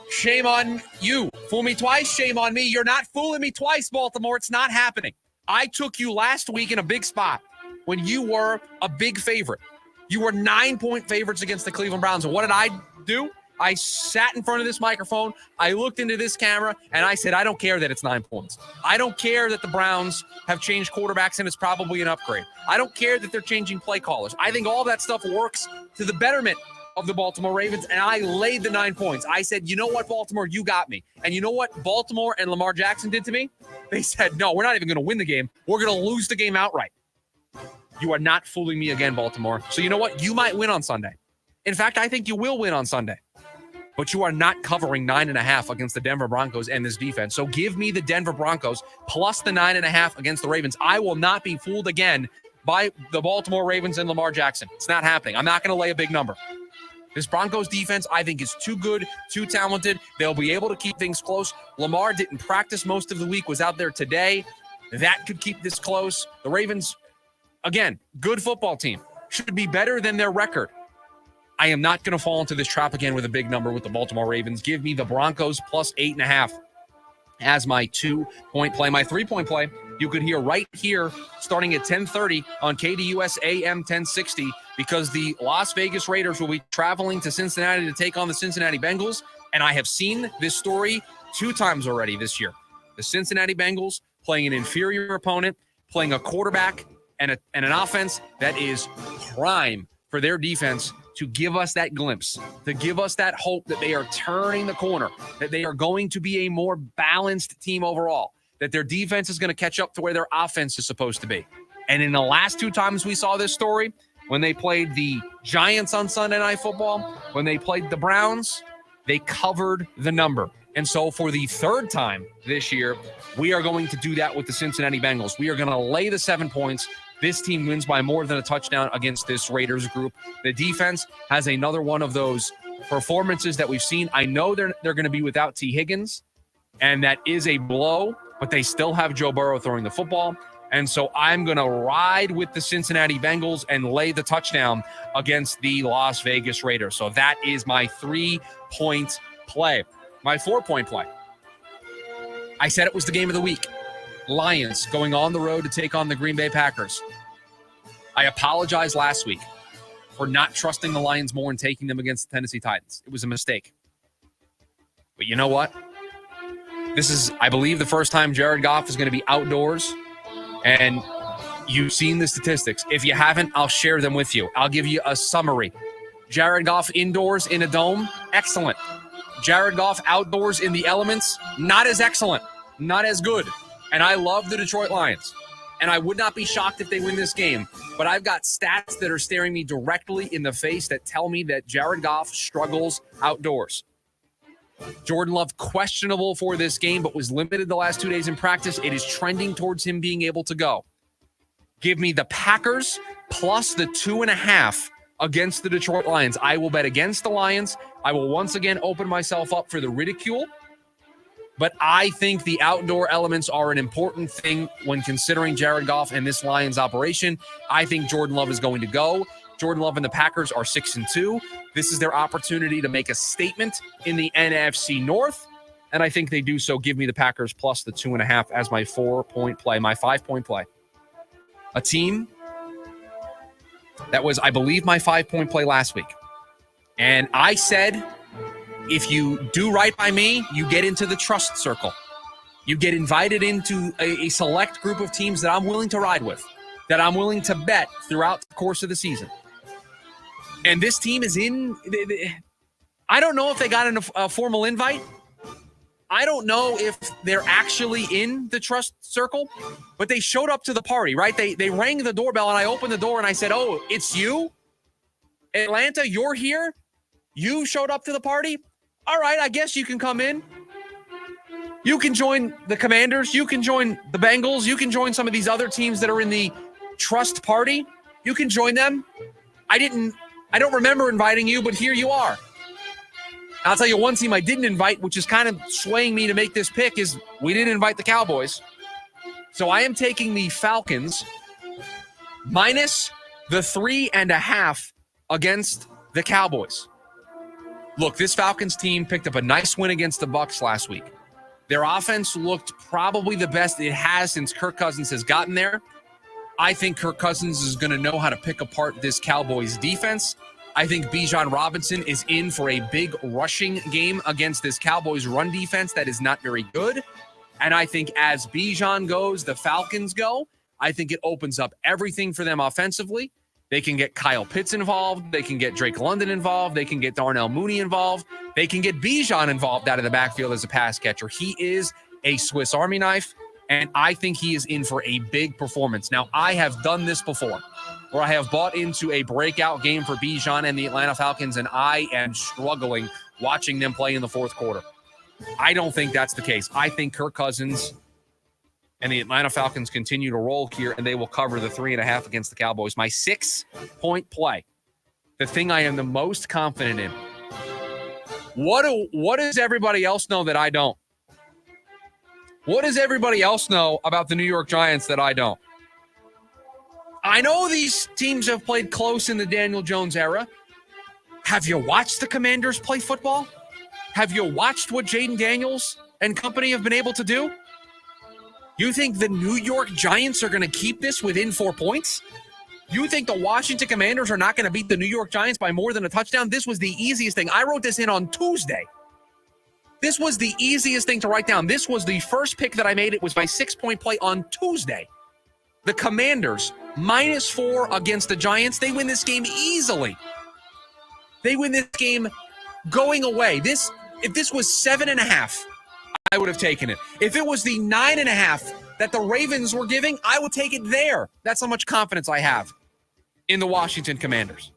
shame on you. Fool me twice, shame on me. You're not fooling me twice, Baltimore. It's not happening. I took you last week in a big spot when you were a big favorite. You were 9-point favorites against the Cleveland Browns. And what did I do? I sat in front of this microphone, I looked into this camera, and I said, I don't care that it's 9 points. I don't care that the Browns have changed quarterbacks and it's probably an upgrade. I don't care that they're changing play callers. I think all that stuff works to the betterment of the Baltimore Ravens, and I laid the 9 points. I said, you know what, Baltimore, you got me. And you know what Baltimore and Lamar Jackson did to me? They said, no, we're not even going to win the game. We're going to lose the game outright. You are not fooling me again, Baltimore. So you know what? You might win on Sunday. In fact, I think you will win on Sunday. But you are not covering 9.5 against the Denver Broncos and this defense. So give me the Denver Broncos plus the 9.5 against the Ravens. I will not be fooled again by the Baltimore Ravens and Lamar Jackson. It's not happening. I'm not going to lay a big number. This Broncos defense, I think, is too good, too talented. They'll be able to keep things close. Lamar didn't practice most of the week, was out there today. That could keep this close. The Ravens, again, good football team. Should be better than their record. I am not going to fall into this trap again with a big number with the Baltimore Ravens. Give me the Broncos plus 8.5 as my 2-point play. My 3-point play, you could hear right here starting at 10:30 on KDUS AM 1060 because the Las Vegas Raiders will be traveling to Cincinnati to take on the Cincinnati Bengals. And I have seen this story 2 times already this year. The Cincinnati Bengals playing an inferior opponent, playing a quarterback and an offense that is prime for their defense to give us that glimpse, to give us that hope that they are turning the corner, that they are going to be a more balanced team overall, that their defense is going to catch up to where their offense is supposed to be. And in the last 2 times we saw this story, when they played the Giants on Sunday Night Football, when they played the Browns, they covered the number. And so for the 3rd time this year, we are going to do that with the Cincinnati Bengals. We are going to lay the 7 points. This team wins by more than a touchdown against this Raiders group. The defense has another one of those performances that we've seen. I know they're going to be without T. Higgins, and that is a blow, but they still have Joe Burrow throwing the football. And so I'm going to ride with the Cincinnati Bengals and lay the touchdown against the Las Vegas Raiders. So that is my 3-point play. My 4-point play. I said it was the game of the week. Lions going on the road to take on the Green Bay Packers. I apologized last week for not trusting the Lions more and taking them against the Tennessee Titans. It was a mistake. But you know what? This is, I believe, the first time Jared Goff is going to be outdoors. And you've seen the statistics. If you haven't, I'll share them with you. I'll give you a summary. Jared Goff indoors in a dome, excellent. Jared Goff outdoors in the elements, not as excellent, not as good. And I love the Detroit Lions. And I would not be shocked if they win this game. But I've got stats that are staring me directly in the face that tell me that Jared Goff struggles outdoors. Jordan Love questionable for this game, but was limited the last 2 days in practice. It is trending towards him being able to go. Give me the Packers plus the 2.5 against the Detroit Lions. I will bet against the Lions. I will once again open myself up for the ridicule. But I think the outdoor elements are an important thing when considering Jared Goff and this Lions operation. I think Jordan Love is going to go. Jordan Love and the Packers are 6-2. This is their opportunity to make a statement in the NFC North. And I think they do so. Give me the Packers plus the 2.5 as my 4-point play, my 5-point play. A team that was, I believe, my 5-point play last week. And I said, if you do right by me, you get into the trust circle. You get invited into a select group of teams that I'm willing to ride with, that I'm willing to bet throughout the course of the season. And this team is in, I don't know if they got a formal invite. I don't know if they're actually in the trust circle, but they showed up to the party, right? They rang the doorbell and I opened the door and I said, oh, it's you? Atlanta, you're here? You showed up to the party? All right, I guess you can come in. You can join the Commanders. You can join the Bengals. You can join some of these other teams that are in the trust party. You can join them. I don't remember inviting you, but here you are. I'll tell you one team I didn't invite, which is kind of swaying me to make this pick, is we didn't invite the Cowboys. So I am taking the Falcons minus the 3.5 against the Cowboys. Look, this Falcons team picked up a nice win against the Bucs last week. Their offense looked probably the best it has since Kirk Cousins has gotten there. I think Kirk Cousins is going to know how to pick apart this Cowboys defense. I think Bijan Robinson is in for a big rushing game against this Cowboys run defense that is not very good. And I think as Bijan goes, the Falcons go. I think it opens up everything for them offensively. They can get Kyle Pitts involved. They can get Drake London involved. They can get Darnell Mooney involved. They can get Bijan involved out of the backfield as a pass catcher. He is a Swiss Army knife, and I think he is in for a big performance. Now, I have done this before, where I have bought into a breakout game for Bijan and the Atlanta Falcons, and I am struggling watching them play in the fourth quarter. I don't think that's the case. I think Kirk Cousins and the Atlanta Falcons continue to roll here, and they will cover the 3.5 against the Cowboys. My 6-point play, the thing I am the most confident in. What does everybody else know that I don't? What does everybody else know about the New York Giants that I don't? I know these teams have played close in the Daniel Jones era. Have you watched the Commanders play football? Have you watched what Jaden Daniels and company have been able to do? You think the New York Giants are going to keep this within 4 points? You think the Washington Commanders are not going to beat the New York Giants by more than a touchdown? This was the easiest thing. I wrote this in on Tuesday. This was the easiest thing to write down. This was the first pick that I made. It was my 6-point play on Tuesday. The Commanders, -4 against the Giants. They win this game easily. They win this game going away. If this was 7.5, I would have taken it. If it was the 9.5 that the Ravens were giving, I would take it there. That's how much confidence I have in the Washington Commanders.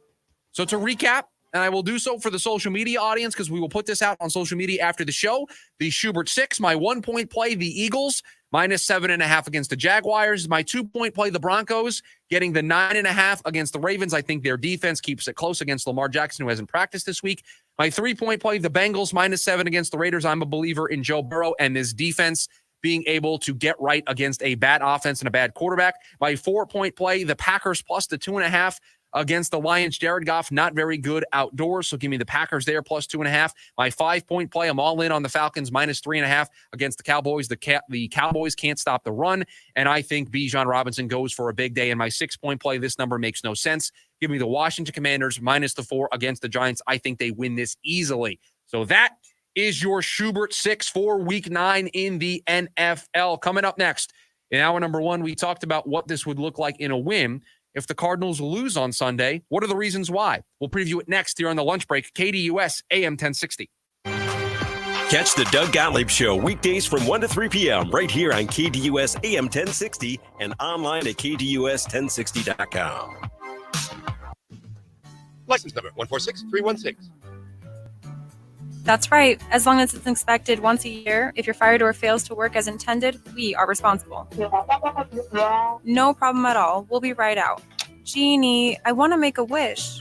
So to recap, and I will do so for the social media audience because we will put this out on social media after the show, the Schubert 6, my 1-point play, the Eagles, -7.5 against the Jaguars. My 2-point play, the Broncos, getting the 9.5 against the Ravens. I think their defense keeps it close against Lamar Jackson, who hasn't practiced this week. My 3-point play, the Bengals, -7 against the Raiders. I'm a believer in Joe Burrow and this defense being able to get right against a bad offense and a bad quarterback. My 4-point play, the Packers plus the 2.5 against the Lions. Jared Goff, not very good outdoors, so give me the Packers there plus 2.5. My 5-point play, I'm all in on the Falcons -3.5 against the Cowboys. The Cowboys can't stop the run, and I think Bijan Robinson goes for a big day. In my 6-point play, this number makes no sense. Give me the Washington Commanders -4 against the Giants. I think they win this easily. So that is your Schubert 6 for Week 9 in the NFL. Coming up next, in hour number 1, we talked about what this would look like in a win if the Cardinals lose on Sunday. What are the reasons why? We'll preview it next here on the lunch break. KDUS AM 1060. Catch the Doug Gottlieb Show weekdays from 1 to 3 p.m. right here on KDUS AM 1060 and online at KDUS1060.com. License number 146316. That's right. As long as it's inspected once a year, if your fire door fails to work as intended, we are responsible. No problem at all. We'll be right out. Jeannie, I want to make a wish.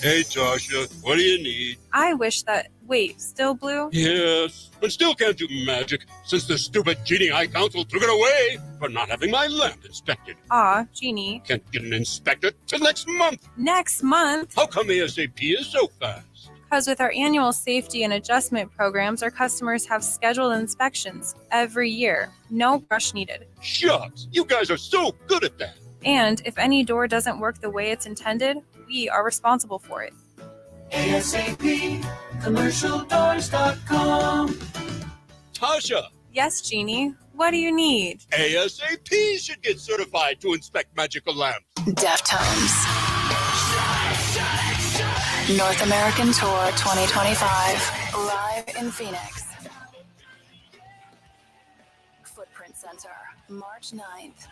Hey, Tasha, what do you need? I wish that. Wait, still blue? Yes, but still can't do magic since the stupid Genie High Council took it away for not having my lamp inspected. Aw, Jeannie. Can't get an inspector till next month. Next month? How come ASAP is so fast? Because with our annual safety and adjustment programs, our customers have scheduled inspections every year. No rush needed. Shucks, you guys are so good at that. And if any door doesn't work the way it's intended, we are responsible for it. ASAP, commercialdoors.com. Tasha, Yes, Jeannie. What do you need? ASAP should get certified to inspect magical lamps. Deftones. North American Tour 2025. Live in Phoenix. Footprint Center, March 9th.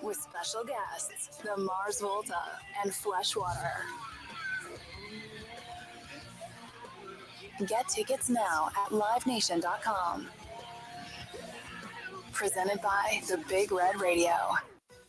With special guests, the Mars Volta and Fleshwater. Get tickets now at livenation.com. Presented by the Big Red Radio.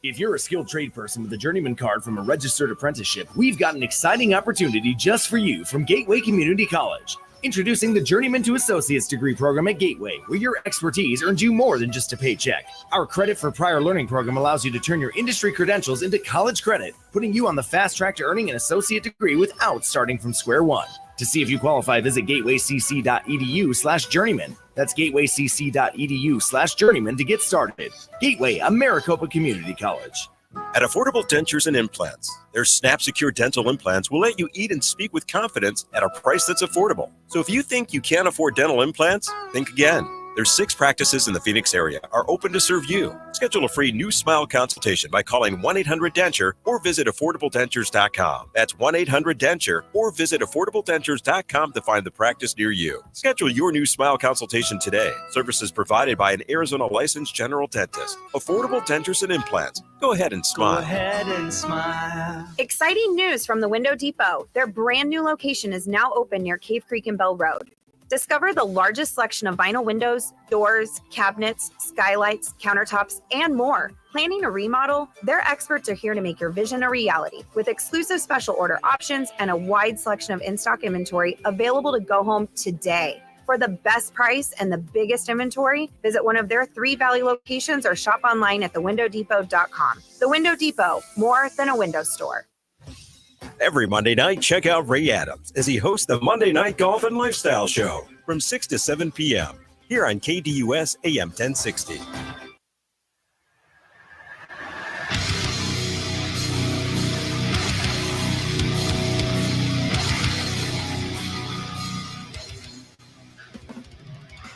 If you're a skilled trade person with a journeyman card from a registered apprenticeship, we've got an exciting opportunity just for you from Gateway Community College. Introducing the Journeyman to Associate's degree program at Gateway, where your expertise earns you more than just a paycheck. Our credit for prior learning program allows you to turn your industry credentials into college credit, putting you on the fast track to earning an associate degree without starting from square one. To see if you qualify, visit gatewaycc.edu/journeyman. That's gatewaycc.edu/journeyman to get started. Gateway, a Maricopa Community College. At Affordable Dentures and Implants, their Snap Secure dental implants will let you eat and speak with confidence at a price that's affordable. So if you think you can't afford dental implants, think again. Their 6 practices in the Phoenix area are open to serve you. Schedule a free new smile consultation by calling 1-800-DENTURE or visit AffordableDentures.com. That's 1-800-DENTURE or visit AffordableDentures.com to find the practice near you. Schedule your new smile consultation today. Services provided by an Arizona licensed general dentist. Affordable Dentures and Implants. Go ahead and smile. Go ahead and smile. Exciting news from the Window Depot. Their brand new location is now open near Cave Creek and Bell Road. Discover the largest selection of vinyl windows, doors, cabinets, skylights, countertops, and more. Planning a remodel? Their experts are here to make your vision a reality with exclusive special order options and a wide selection of in-stock inventory available to go home today. For the best price and the biggest inventory, visit one of their 3 Valley locations or shop online at thewindowdepot.com. The Window Depot, more than a window store. Every Monday night, check out Ray Adams as he hosts the Monday Night Golf and Lifestyle Show from 6 to 7 p.m. here on KDUS AM 1060.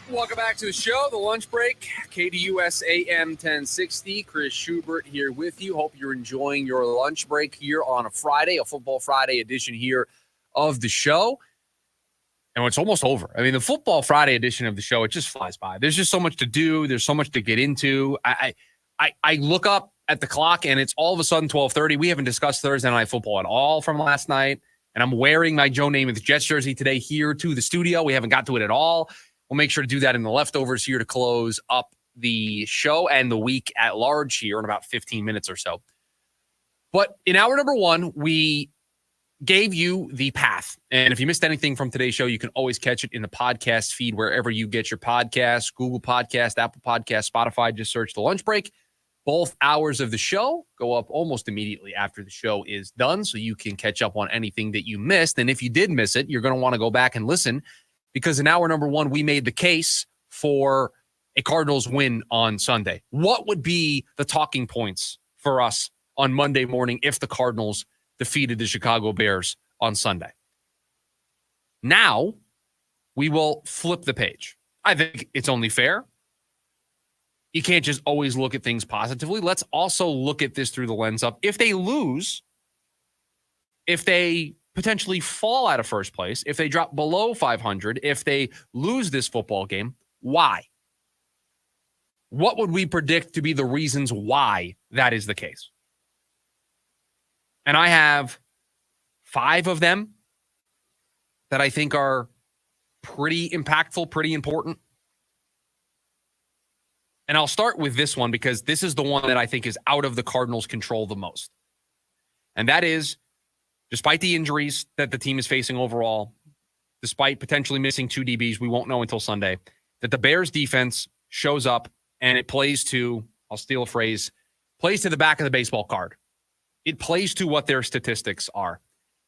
Welcome back to the show, The Lunch Break, KDUS AM 1060. Chris Schubert here with you. Hope you're enjoying your lunch break here on a Friday, a Football Friday edition here of the show. And it's almost over. I mean, the Football Friday edition of the show, it just flies by. There's just so much to do. There's so much to get into. I look up at the clock, and it's all of a sudden 12:30. We haven't discussed Thursday Night Football at all from last night. And I'm wearing my Joe Namath Jets jersey today here to the studio. We haven't got to it at all. We'll make sure to do that in the leftovers here to close up the show and the week at large here in about 15 minutes or so. But in hour number 1, we gave you the path. And if you missed anything from today's show, you can always catch it in the podcast feed wherever you get your podcasts, Google Podcast, Apple Podcast, Spotify. Just search The Lunch Break. Both hours of the show go up almost immediately after the show is done, so you can catch up on anything that you missed. And if you did miss it, you're going to want to go back and listen, because in hour number 1, we made the case for a Cardinals win on Sunday. What would be the talking points for us on Monday morning if the Cardinals defeated the Chicago Bears on Sunday? Now, we will flip the page. I think it's only fair. You can't just always look at things positively. Let's also look at this through the lens of, if they lose, if they potentially fall out of first place, if they drop below 500, if they lose this football game, why? What would we predict to be the reasons why that is the case? And I have 5 of them that I think are pretty impactful, pretty important. And I'll start with this one because this is the one that I think is out of the Cardinals' control the most. And that is, despite the injuries that the team is facing overall, despite potentially missing 2 DBs, we won't know until Sunday, that the Bears defense shows up and it plays to, I'll steal a phrase, plays to the back of the baseball card. It plays to what their statistics are,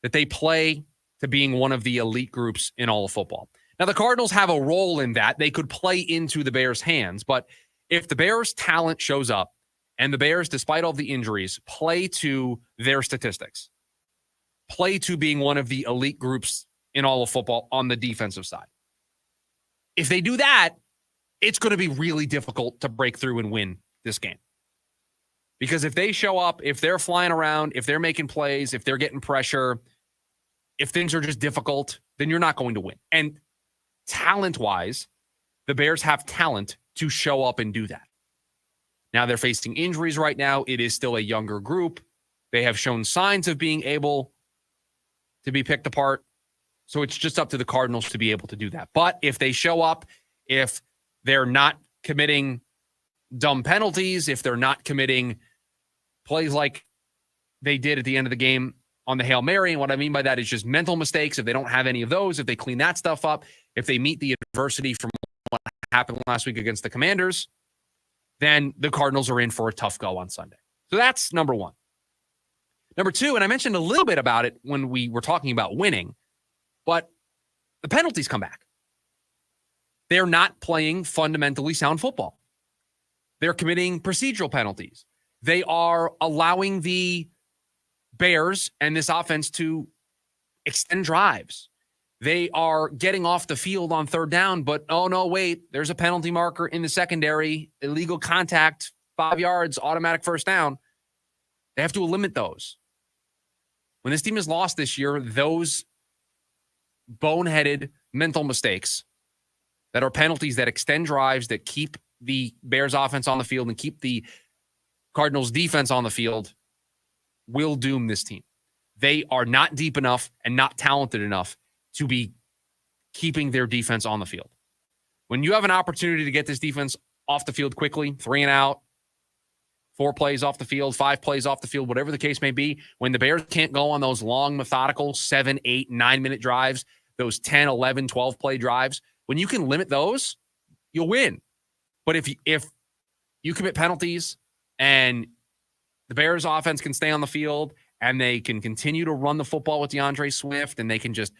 that they play to being one of the elite groups in all of football. Now, the Cardinals have a role in that. They could play into the Bears' hands, but if the Bears' talent shows up and the Bears, despite all the injuries, play to their statistics, play to being one of the elite groups in all of football on the defensive side, if they do that, it's going to be really difficult to break through and win this game. Because if they show up, if they're flying around, if they're making plays, if they're getting pressure, if things are just difficult, then you're not going to win. And talent-wise, the Bears have talent to show up and do that. Now they're facing injuries right now. It is still a younger group. They have shown signs of being able to be picked apart. So it's just up to the Cardinals to be able to do that. But if they show up, if they're not committing dumb penalties, if they're not committing plays like they did at the end of the game on the Hail Mary, and what I mean by that is just mental mistakes. If they don't have any of those, if they clean that stuff up, if they meet the adversity from what happened last week against the Commanders, then the Cardinals are in for a tough go on Sunday. So that's number one. Number two, and I mentioned a little bit about it when we were talking about winning, but the penalties come back. They're not playing fundamentally sound football. They're committing procedural penalties. They are allowing the Bears and this offense to extend drives. They are getting off the field on third down, but oh no, wait, there's a penalty marker in the secondary, illegal contact, 5 yards, automatic first down. They have to limit those. When this team has lost this year, those boneheaded mental mistakes that are penalties that extend drives, that keep the Bears offense on the field and keep the Cardinals defense on the field, will doom this team. They are not deep enough and not talented enough to be keeping their defense on the field. When you have an opportunity to get this defense off the field quickly, 3 and out, 4 plays off the field, 5 plays off the field, whatever the case may be, when the Bears can't go on those long, methodical 7, 8, 9-minute drives, those 10, 11, 12-play drives, when you can limit those, you'll win. But if you commit penalties and the Bears offense can stay on the field and they can continue to run the football with DeAndre Swift and they can just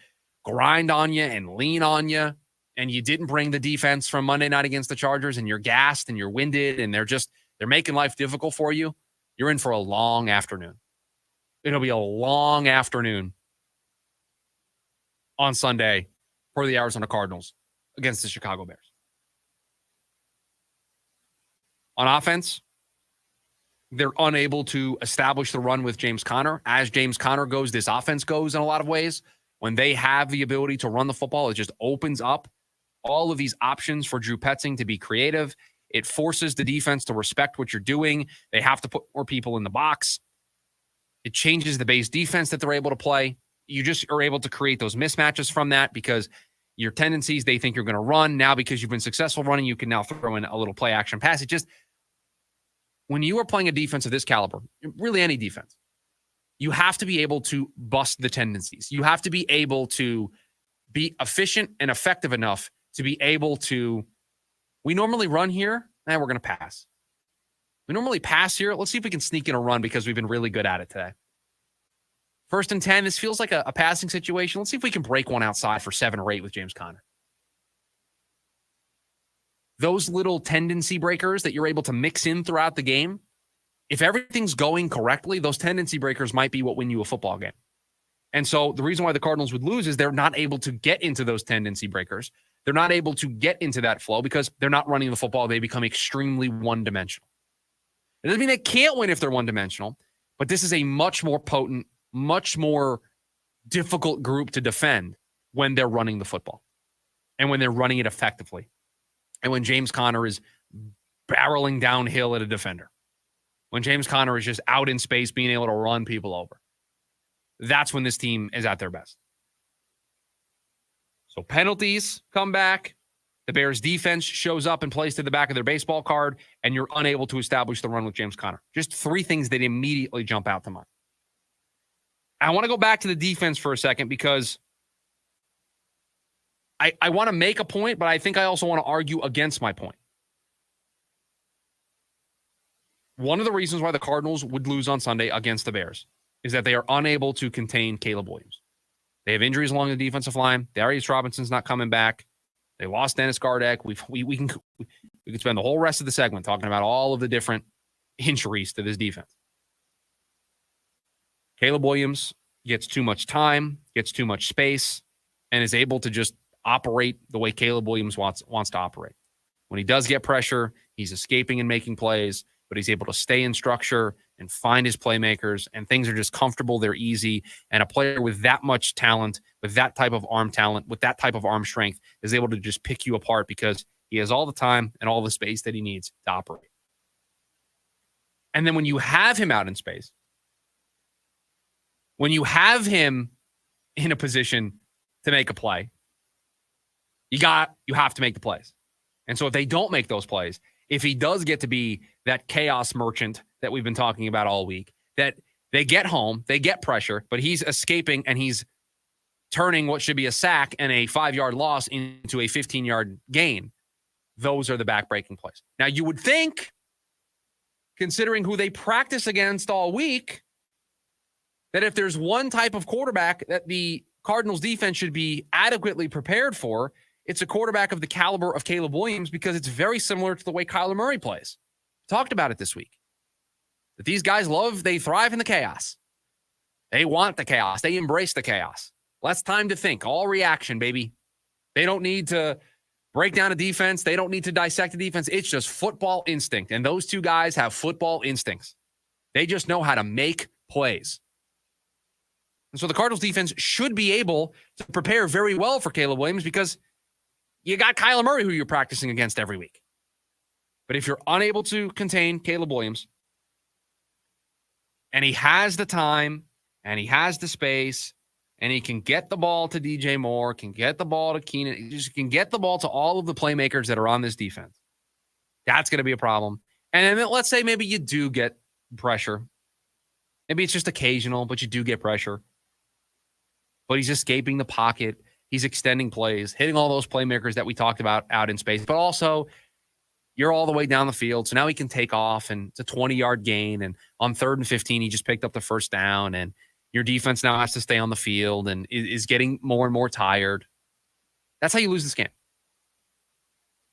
grind on you and lean on you, and you didn't bring the defense from Monday night against the Chargers and you're gassed and you're winded and they're making life difficult for you, you're in for a long afternoon. It'll be a long afternoon on Sunday for the Arizona Cardinals against the Chicago Bears. On offense, they're unable to establish the run with James Conner. As James Conner goes, this offense goes in a lot of ways. When they have the ability to run the football, it just opens up all of these options for Drew Petzing to be creative. It forces the defense to respect what you're doing. They have to put more people in the box. It changes the base defense that they're able to play. You just are able to create those mismatches from that because your tendencies, they think you're going to run. Now, because you've been successful running, you can now throw in a little play action pass. It just, when you are playing a defense of this caliber, really any defense, you have to be able to bust the tendencies. You have to be able to be efficient and effective enough to be able to, we normally run here, and we're going to pass. We normally pass here. Let's see if we can sneak in a run because we've been really good at it today. 1st and 10, this feels like a passing situation. Let's see if we can break one outside for 7 or 8 with James Conner. Those little tendency breakers that you're able to mix in throughout the game, if everything's going correctly, those tendency breakers might be what win you a football game. And so the reason why the Cardinals would lose is they're not able to get into those tendency breakers. They're not able to get into that flow because they're not running the football. They become extremely one-dimensional. It doesn't mean they can't win if they're one-dimensional, but this is a much more potent, much more difficult group to defend when they're running the football and when they're running it effectively. And when James Conner is barreling downhill at a defender, when James Conner is just out in space being able to run people over, that's when this team is at their best. So penalties come back. The Bears defense shows up and plays to the back of their baseball card, and you're unable to establish the run with James Conner. Just three things that immediately jump out to mind. I want to go back to the defense for a second because I want to make a point, but I think I also want to argue against my point. One of the reasons why the Cardinals would lose on Sunday against the Bears is that they are unable to contain Caleb Williams. They have injuries along the defensive line. Darius Robinson's not coming back. They lost Dennis Gardeck. We can spend the whole rest of the segment talking about all of the different injuries to this defense. Caleb Williams gets too much time, gets too much space, and is able to just operate the way Caleb Williams wants to operate. When he does get pressure, he's escaping and making plays, but he's able to stay in structure and find his playmakers, and things are just comfortable. They're easy. And a player with that much talent, with that type of arm talent, with that type of arm strength is able to just pick you apart because he has all the time and all the space that he needs to operate. And then when you have him out in space, when you have him in a position to make a play, you have to make the plays. And so if they don't make those plays, if he does get to be that chaos merchant that we've been talking about all week, that they get home, they get pressure, but he's escaping and he's turning what should be a sack and a 5-yard loss into a 15-yard gain, those are the back-breaking plays. Now, you would think, considering who they practice against all week, that if there's one type of quarterback that the Cardinals defense should be adequately prepared for, it's a quarterback of the caliber of Caleb Williams, because it's very similar to the way Kyler Murray plays. Talked about it this week. That these guys they thrive in the chaos. They want the chaos. They embrace the chaos. Less time to think. All reaction, baby. They don't need to break down a defense. They don't need to dissect a defense. It's just football instinct. And those two guys have football instincts. They just know how to make plays. And so the Cardinals defense should be able to prepare very well for Caleb Williams, because you got Kyler Murray who you're practicing against every week. But if you're unable to contain Caleb Williams, and he has the time, and he has the space, and he can get the ball to DJ Moore, can get the ball to Keenan, he just can get the ball to all of the playmakers that are on this defense, that's going to be a problem. And then let's say maybe you do get pressure. Maybe it's just occasional, but you do get pressure. But he's escaping the pocket. He's extending plays, hitting all those playmakers that we talked about out in space. But also, you're all the way down the field, so now he can take off, and it's a 20-yard gain. And on 3rd and 15, he just picked up the first down, and your defense now has to stay on the field and is getting more and more tired. That's how you lose this game.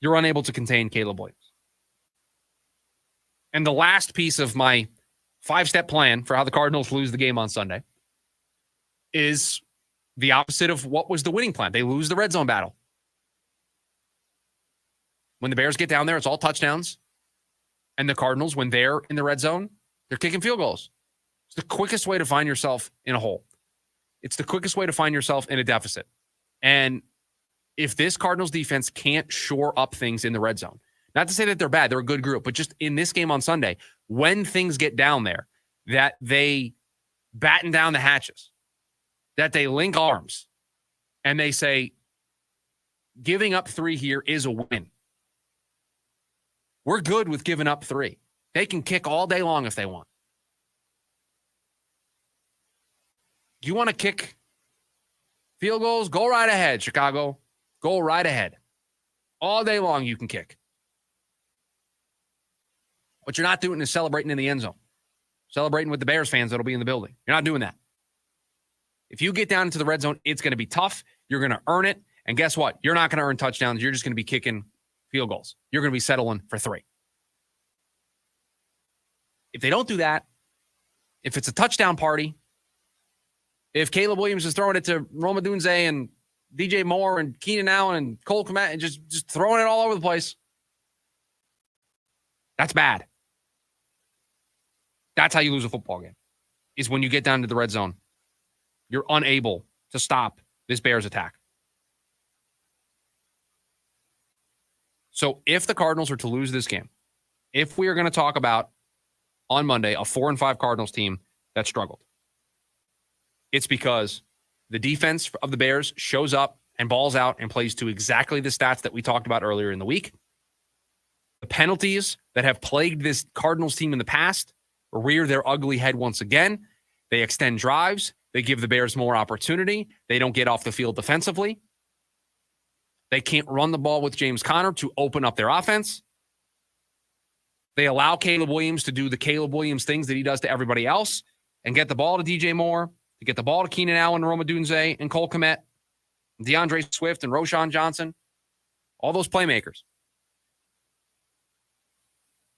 You're unable to contain Caleb Williams. And the last piece of my 5-step plan for how the Cardinals lose the game on Sunday is the opposite of what was the winning plan. They lose the red zone battle. When the Bears get down there, it's all touchdowns. And the Cardinals, when they're in the red zone, they're kicking field goals. It's the quickest way to find yourself in a hole. It's the quickest way to find yourself in a deficit. And if this Cardinals defense can't shore up things in the red zone, not to say that they're bad, they're a good group, but just in this game on Sunday, when things get down there, that they batten down the hatches, that they link arms, and they say, giving up 3 here is a win. We're good with giving up 3. They can kick all day long if they want. You want to kick field goals? Go right ahead, Chicago. Go right ahead. All day long you can kick. What you're not doing is celebrating in the end zone. Celebrating with the Bears fans that'll be in the building. You're not doing that. If you get down into the red zone, it's going to be tough. You're going to earn it. And guess what? You're not going to earn touchdowns. You're just going to be kicking field goals. You're going to be settling for 3. If they don't do that, if it's a touchdown party, if Caleb Williams is throwing it to Roma Dunze and DJ Moore and Keenan Allen and Cole Kmet and just throwing it all over the place, that's bad. That's how you lose a football game, is when you get down to the red zone. You're unable to stop this Bears attack. So if the Cardinals are to lose this game, if we are going to talk about on Monday a 4-5 Cardinals team that struggled, it's because the defense of the Bears shows up and balls out and plays to exactly the stats that we talked about earlier in the week. The penalties that have plagued this Cardinals team in the past rear their ugly head once again. They extend drives. They give the Bears more opportunity. They don't get off the field defensively. They can't run the ball with James Conner to open up their offense. They allow Caleb Williams to do the Caleb Williams things that he does to everybody else and get the ball to DJ Moore, to get the ball to Keenan Allen, Roma Dunze, and Cole Kmet, DeAndre Swift, and Roshan Johnson, all those playmakers.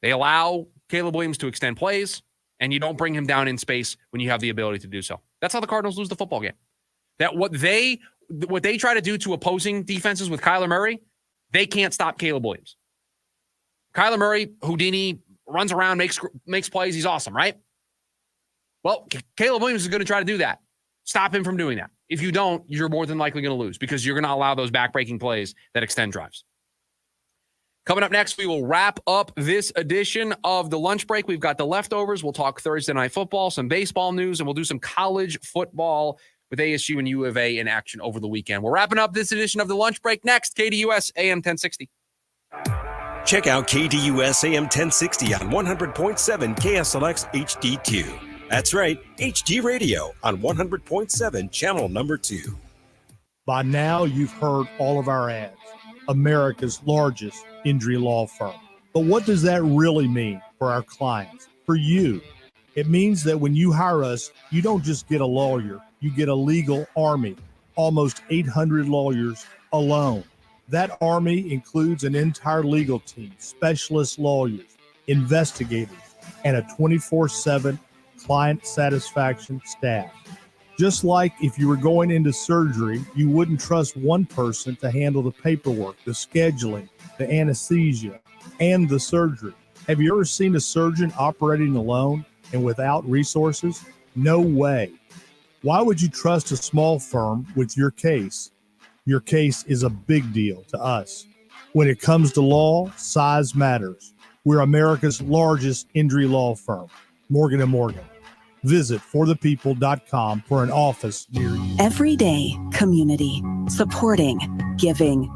They allow Caleb Williams to extend plays, and you don't bring him down in space when you have the ability to do so. That's how the Cardinals lose the football game. That what they try to do to opposing defenses with Kyler Murray, they can't stop Caleb Williams. Kyler Murray, Houdini, runs around, makes plays. He's awesome, right? Well, Caleb Williams is going to try to do that. Stop him from doing that. If you don't, you're more than likely going to lose because you're going to allow those back-breaking plays that extend drives. Coming up next, we will wrap up this edition of the lunch break. We've got the leftovers. We'll talk Thursday night football, some baseball news, and we'll do some college football with ASU and U of A in action over the weekend. We're wrapping up this edition of the lunch break next. KDUS AM 1060. Check out KDUS AM 1060 on 100.7 KSLX HD2. That's right, HD radio on 100.7 channel number 2. By now, you've heard all of our ads. America's largest injury law firm. But what does that really mean for our clients, for you? It means that when you hire us, you don't just get a lawyer, you get a legal army, almost 800 lawyers alone. That army includes an entire legal team, specialist lawyers, investigators, and a 24/7 client satisfaction staff. Just like if you were going into surgery, you wouldn't trust one person to handle the paperwork, the scheduling, the anesthesia, and the surgery. Have you ever seen a surgeon operating alone and without resources? No way. Why would you trust a small firm with your case? Your case is a big deal to us. When it comes to law, size matters. We're America's largest injury law firm, Morgan & Morgan. Visit forthepeople.com for an office near you. Every day, community, supporting, giving.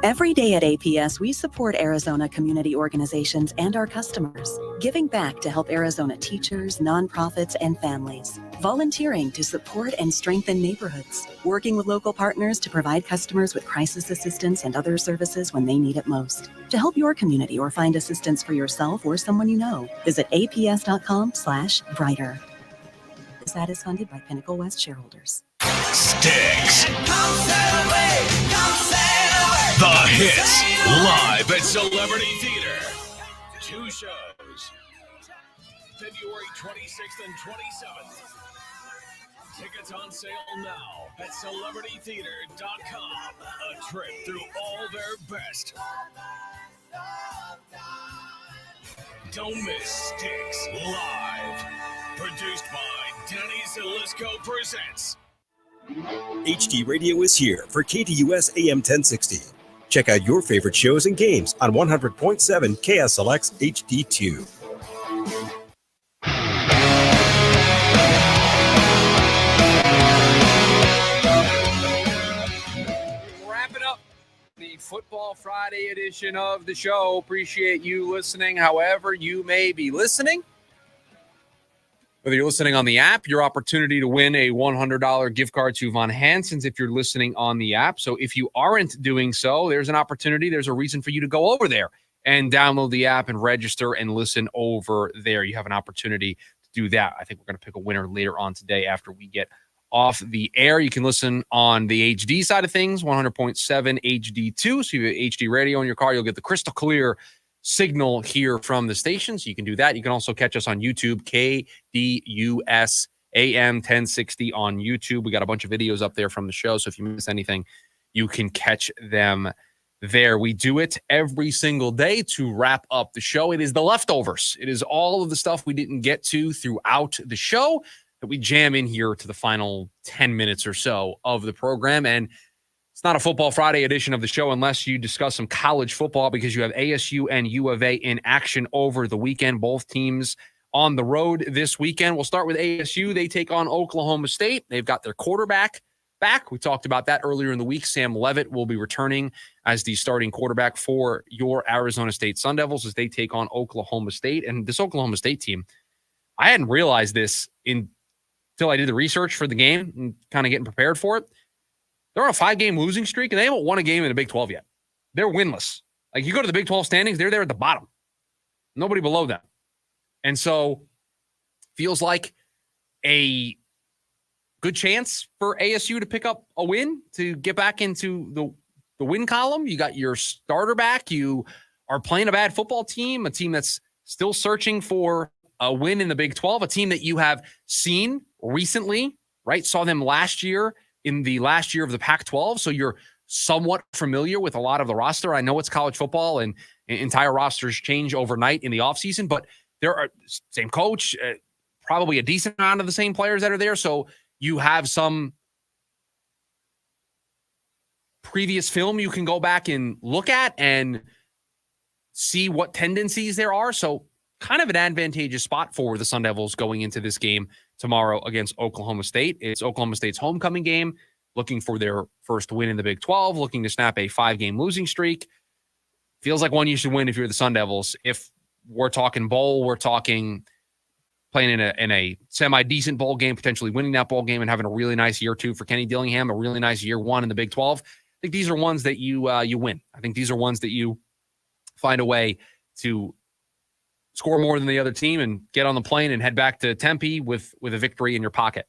Every day at APS, we support Arizona community organizations and our customers, giving back to help Arizona teachers, nonprofits, and families, volunteering to support and strengthen neighborhoods, working with local partners to provide customers with crisis assistance and other services when they need it most. To help your community or find assistance for yourself or someone you know, visit aps.com/brighter. This ad is funded by Pinnacle West shareholders. Sticks. The Hits, live at Celebrity Theater. 2 shows, February 26th and 27th. Tickets on sale now at celebritytheater.com. A trip through all their best. Don't miss Sticks Live. Produced by Denny Zalisco Presents. HD Radio is here for KDUS AM 1060. Check out your favorite shows and games on 100.7 KSLX HD2. Wrapping up the Football Friday edition of the show. Appreciate you listening however you may be listening. Whether you're listening on the app, your opportunity to win a $100 gift card to Von Hansen's if you're listening on the app. So if you aren't doing so, there's an opportunity. There's a reason for you to go over there and download the app and register and listen over there. You have an opportunity to do that. I think we're going to pick a winner later on today after we get off the air. You can listen on the HD side of things, 100.7 HD2. So you have HD radio in your car. You'll get the crystal clear signal here from the station, so you can do that. You can also catch us on YouTube, KDUS AM 1060 on YouTube. We got a bunch of videos up there from the show, so if you miss anything, you can catch them there. We do it every single day to wrap up the show. It is the leftovers. It is all of the stuff we didn't get to throughout the show that we jam in here to the final 10 minutes or so of the program. And it's not a Football Friday edition of the show unless you discuss some college football, because you have ASU and U of A in action over the weekend. Both teams on the road this weekend. We'll start with ASU. They take on Oklahoma State. They've got their quarterback back. We talked about that earlier in the week. Sam Leavitt will be returning as the starting quarterback for your Arizona State Sun Devils as they take on Oklahoma State. And this Oklahoma State team, I hadn't realized this until I did the research for the game and kind of getting prepared for it. They're on a 5-game losing streak, and they haven't won a game in the Big 12 yet. They're winless. Like, you go to the Big 12 standings, they're there at the bottom. Nobody below them. And so, feels like a good chance for ASU to pick up a win, to get back into the win column. You got your starter back. You are playing a bad football team, a team that's still searching for a win in the Big 12, a team that you have seen recently, right? Saw them last year in the last year of the Pac-12. So you're somewhat familiar with a lot of the roster. I know it's college football and entire rosters change overnight in the offseason, but there are same coach, probably a decent amount of the same players that are there. So you have some previous film you can go back and look at and see what tendencies there are. So kind of an advantageous spot for the Sun Devils going into this game tomorrow against Oklahoma State. It's Oklahoma State's homecoming game, looking for their first win in the Big 12, looking to snap a 5-game losing streak. Feels like one you should win if you're the Sun Devils. If we're talking bowl, we're talking playing in a semi-decent bowl game, potentially winning that bowl game and having a really nice year 2 for Kenny Dillingham, a really nice year 1 in the Big 12. I think these are ones that you win. I think these are ones that you find a way to score more than the other team and get on the plane and head back to Tempe with a victory in your pocket.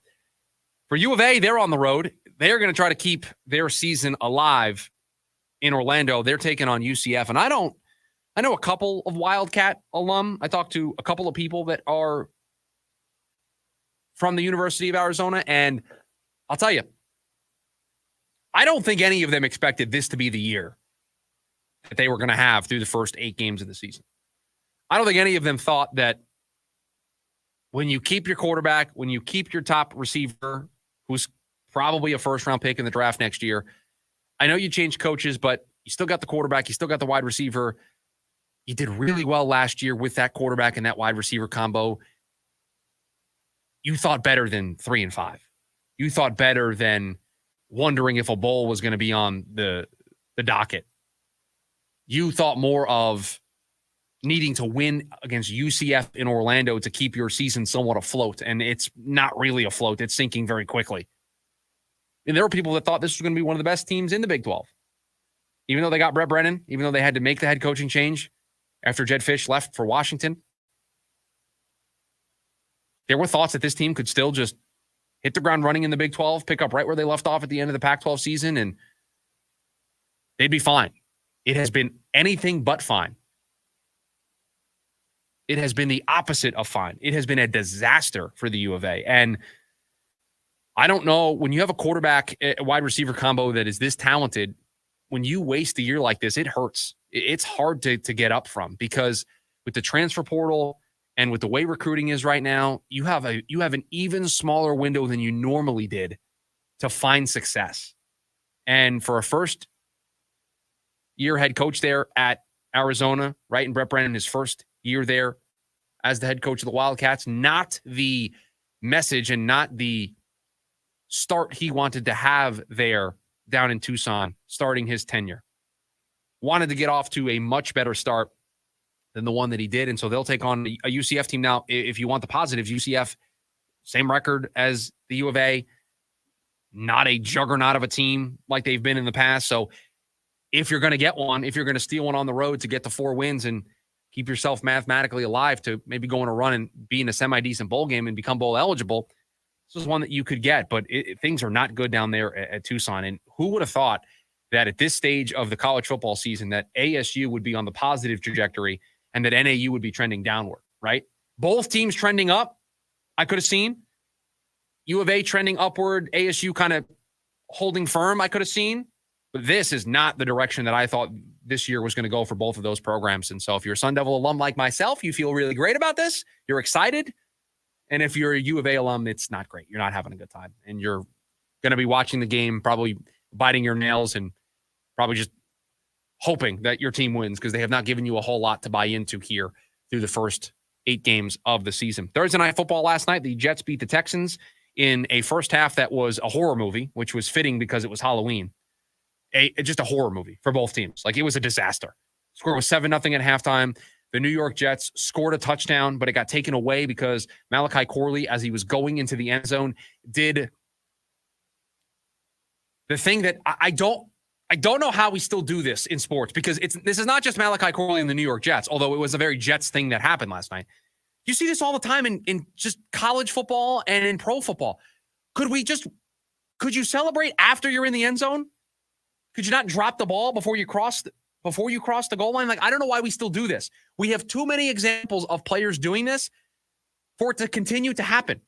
For U of A, they're on the road. They're going to try to keep their season alive in Orlando. They're taking on UCF. And I know a couple of Wildcat alum. I talked to a couple of people that are from the University of Arizona, and I'll tell you, I don't think any of them expected this to be the year that they were going to have through the first 8 games of the season. I don't think any of them thought that when you keep your quarterback, when you keep your top receiver, who's probably a first-round pick in the draft next year, I know you changed coaches, but you still got the quarterback, you still got the wide receiver. You did really well last year with that quarterback and that wide receiver combo. You thought better than 3-5. You thought better than wondering if a bowl was going to be on the docket. You thought more of needing to win against UCF in Orlando to keep your season somewhat afloat, and it's not really afloat. It's sinking very quickly. And there were people that thought this was going to be one of the best teams in the Big 12. Even though they got Brett Brennan, even though they had to make the head coaching change after Jed Fish left for Washington, there were thoughts that this team could still just hit the ground running in the Big 12, pick up right where they left off at the end of the Pac-12 season, and they'd be fine. It has been anything but fine. It has been the opposite of fine. It has been a disaster for the U of A. And I don't know, when you have a quarterback, a wide receiver combo that is this talented, when you waste a year like this, it hurts. It's hard to get up from, because with the transfer portal and with the way recruiting is right now, you have an even smaller window than you normally did to find success. And for a first-year head coach there at Arizona, right, and Brett Brennan, his first year there as the head coach of the Wildcats, not the message and not the start he wanted to have there down in Tucson, starting his tenure. Wanted to get off to a much better start than the one that he did. And so they'll take on a UCF team. Now, if you want the positives, UCF, same record as the U of A, not a juggernaut of a team like they've been in the past. So if you're going to get one, if you're going to steal one on the road to get the 4 wins and keep yourself mathematically alive to maybe go on a run and be in a semi-decent bowl game and become bowl eligible, this is one that you could get. But things are not good down there at Tucson. And who would have thought that at this stage of the college football season that ASU would be on the positive trajectory and that NAU would be trending downward, right? Both teams trending up, I could have seen. U of A trending upward, ASU kind of holding firm, I could have seen. But this is not the direction that I thought this year was going to go for both of those programs. And so if you're a Sun Devil alum like myself, you feel really great about this. You're excited. And if you're a U of A alum, it's not great. You're not having a good time. And you're going to be watching the game, probably biting your nails and probably just hoping that your team wins, because they have not given you a whole lot to buy into here through the first 8 games of the season. Thursday night football last night, the Jets beat the Texans in a first half that was a horror movie, which was fitting because it was Halloween. Just a horror movie for both teams. Like, it was a disaster. Score was 7-0 at halftime. The New York Jets scored a touchdown, but it got taken away because Malachi Corley, as he was going into the end zone, did the thing that I don't know how we still do this in sports, because this is not just Malachi Corley and the New York Jets, although it was a very Jets thing that happened last night. You see this all the time in just college football and in pro football. Could you celebrate after you're in the end zone? Could you not drop the ball before you cross the goal line? Like, I don't know why we still do this. We have too many examples of players doing this for it to continue to happen,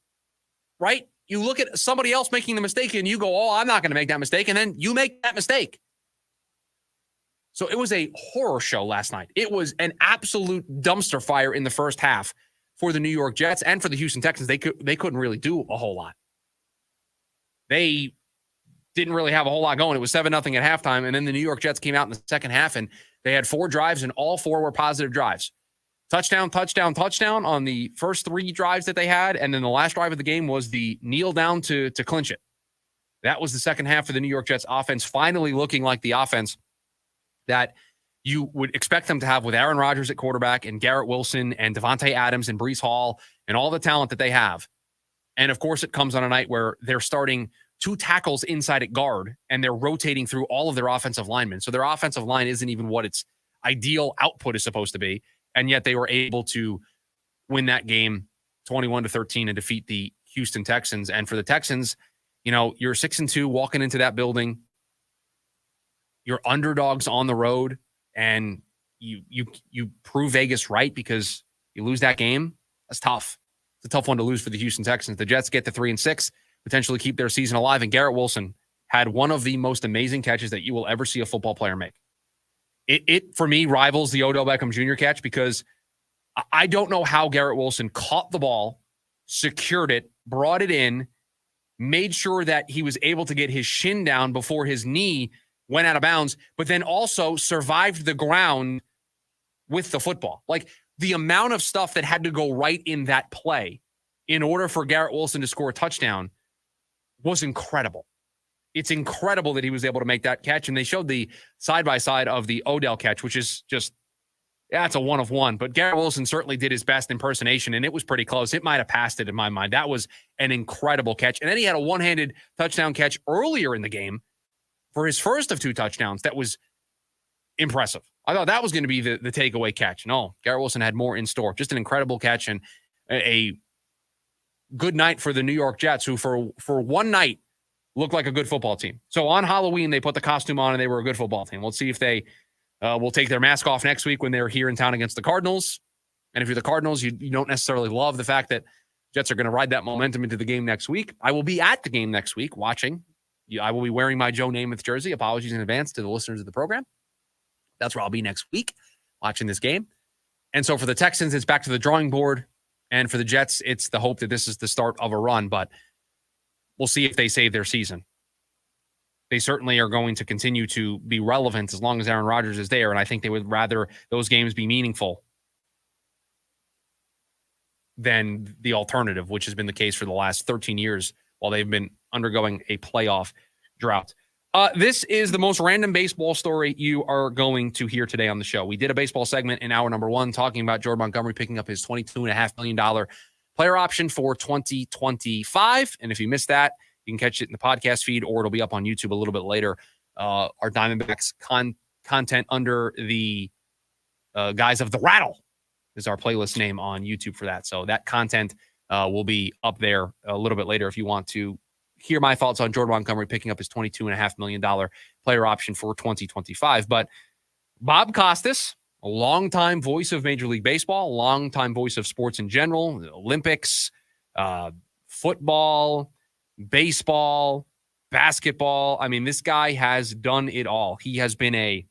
right? You look at somebody else making the mistake and you go, oh, I'm not going to make that mistake. And then you make that mistake. So it was a horror show last night. It was an absolute dumpster fire in the first half for the New York Jets and for the Houston Texans. They couldn't really do a whole lot. They didn't really have a whole lot going. It was 7-0 at halftime, and then the New York Jets came out in the second half, and they had 4 drives, and all 4 were positive drives. Touchdown, touchdown, touchdown on the first 3 drives that they had, and then the last drive of the game was the kneel down to clinch it. That was the second half for the New York Jets offense, finally looking like the offense that you would expect them to have with Aaron Rodgers at quarterback and Garrett Wilson and Devontae Adams and Breece Hall and all the talent that they have. And, of course, it comes on a night where they're starting 2 tackles inside at guard, and they're rotating through all of their offensive linemen. So their offensive line isn't even what its ideal output is supposed to be. And yet they were able to win that game 21-13 and defeat the Houston Texans. And for the Texans, you're 6-2 walking into that building. You're underdogs on the road, and you prove Vegas right because you lose that game. That's tough. It's a tough one to lose for the Houston Texans. The Jets get to 3-6. Potentially keep their season alive. And Garrett Wilson had one of the most amazing catches that you will ever see a football player make. It for me, rivals the Odell Beckham Jr. catch, because I don't know how Garrett Wilson caught the ball, secured it, brought it in, made sure that he was able to get his shin down before his knee went out of bounds, but then also survived the ground with the football. Like, the amount of stuff that had to go right in that play in order for Garrett Wilson to score a touchdown was incredible. It's incredible that he was able to make that catch. And they showed the side-by-side of the Odell catch, which is just, it's a 1 of 1. But Garrett Wilson certainly did his best impersonation, and it was pretty close. It might have passed it in my mind. That was an incredible catch. And then he had a one-handed touchdown catch earlier in the game for his first of 2 touchdowns. That was impressive. I thought that was going to be the takeaway catch. No, Garrett Wilson had more in store. Just an incredible catch and a good night for the New York Jets, who for one night looked like a good football team. So on Halloween, they put the costume on and they were a good football team. Let's see if they will take their mask off next week when they're here in town against the Cardinals. And if you're the Cardinals, you don't necessarily love the fact that Jets are going to ride that momentum into the game next week. I will be at the game next week watching. I will be wearing my Joe Namath jersey. Apologies in advance to the listeners of the program. That's where I'll be next week watching this game. And so for the Texans, it's back to the drawing board. And for the Jets, it's the hope that this is the start of a run. But we'll see if they save their season. They certainly are going to continue to be relevant as long as Aaron Rodgers is there. And I think they would rather those games be meaningful than the alternative, which has been the case for the last 13 years while they've been undergoing a playoff drought. This is the most random baseball story you are going to hear today on the show. We did a baseball segment in hour number 1 talking about Jordan Montgomery picking up his $22.5 million player option for 2025. And if you missed that, you can catch it in the podcast feed, or it'll be up on YouTube a little bit later. Our Diamondbacks content under the Guys of the Rattle is our playlist name on YouTube for that. So that content will be up there a little bit later if you want to hear my thoughts on Jordan Montgomery picking up his $22.5 million player option for 2025. But Bob Costas, a longtime voice of Major League Baseball, a longtime voice of sports in general, the Olympics, football, baseball, basketball. I mean, this guy has done it all. He has been a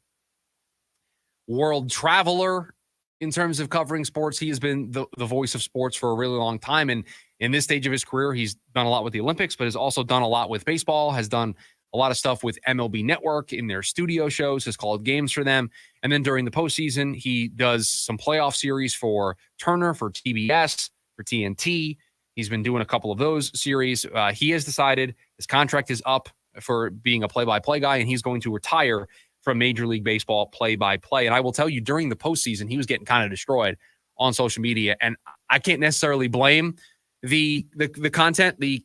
world traveler in terms of covering sports. He has been the voice of sports for a really long time. And in this stage of his career, he's done a lot with the Olympics, but has also done a lot with baseball, has done a lot of stuff with MLB Network in their studio shows, has called games for them. And then during the postseason, he does some playoff series for Turner, for TBS, for TNT. He's been doing a couple of those series. He has decided his contract is up for being a play-by-play guy, and he's going to retire from Major League Baseball play-by-play. And I will tell you, during the postseason, he was getting kind of destroyed on social media, and I can't necessarily blame the content, the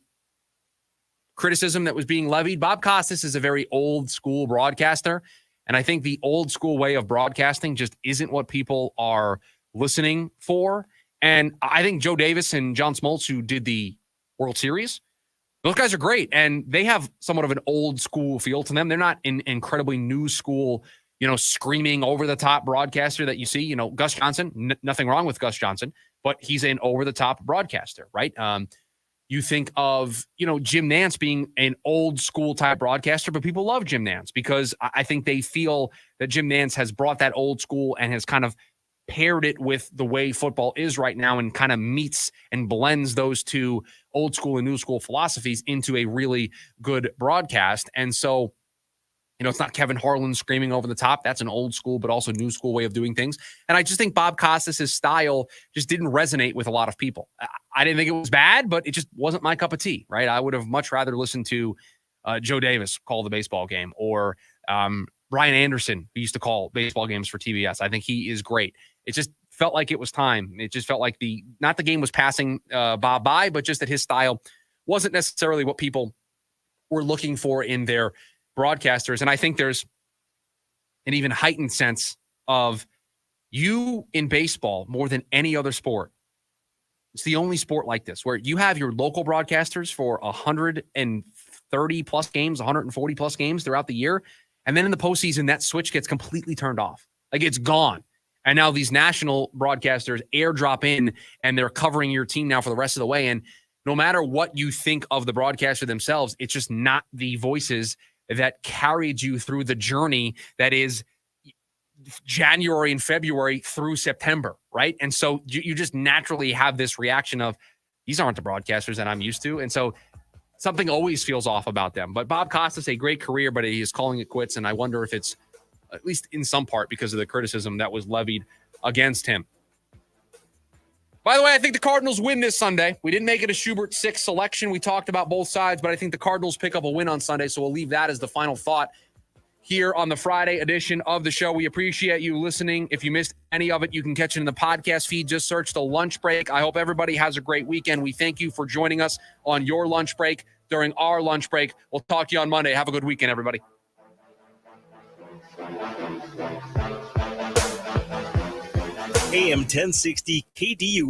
criticism that was being levied. Bob Costas is a very old-school broadcaster, and I think the old-school way of broadcasting just isn't what people are listening for. And I think Joe Davis and John Smoltz, who did the World Series, those guys are great. And they have somewhat of an old school feel to them. They're not an incredibly new school, screaming over the top broadcaster that you see. Gus Johnson, nothing wrong with Gus Johnson, but he's an over the top broadcaster, right? You think of, Jim Nantz being an old school type broadcaster, but people love Jim Nantz because I think they feel that Jim Nantz has brought that old school and has kind of paired it with the way football is right now and kind of meets and blends those two old school and new school philosophies into a really good broadcast. And so, it's not Kevin Harlan screaming over the top. That's an old school, but also new school way of doing things. And I just think Bob Costas' style just didn't resonate with a lot of people. I didn't think it was bad, but it just wasn't my cup of tea, right? I would have much rather listened to Joe Davis call the baseball game, or Brian Anderson, who used to call baseball games for TBS. I think he is great. It just felt like it was time. It just felt like not the game was passing Bob by, but just that his style wasn't necessarily what people were looking for in their broadcasters. And I think there's an even heightened sense of you in baseball more than any other sport. It's the only sport like this where you have your local broadcasters for 130 plus games, 140 plus games throughout the year. And then in the postseason, that switch gets completely turned off. Like, it's gone. And now these national broadcasters airdrop in and they're covering your team now for the rest of the way. And no matter what you think of the broadcaster themselves, it's just not the voices that carried you through the journey that is January and February through September, right? And so you just naturally have this reaction of, these aren't the broadcasters that I'm used to. And so something always feels off about them. But Bob Costas, a great career, but he is calling it quits. And I wonder if it's, at least in some part, because of the criticism that was levied against him. By the way, I think the Cardinals win this Sunday. We didn't make it a Schubert 6 selection. We talked about both sides, but I think the Cardinals pick up a win on Sunday, so we'll leave that as the final thought here on the Friday edition of the show. We appreciate you listening. If you missed any of it, you can catch it in the podcast feed. Just search The Lunch Break. I hope everybody has a great weekend. We thank you for joining us on your lunch break during our lunch break. We'll talk to you on Monday. Have a good weekend, everybody. AM 1060 KDU.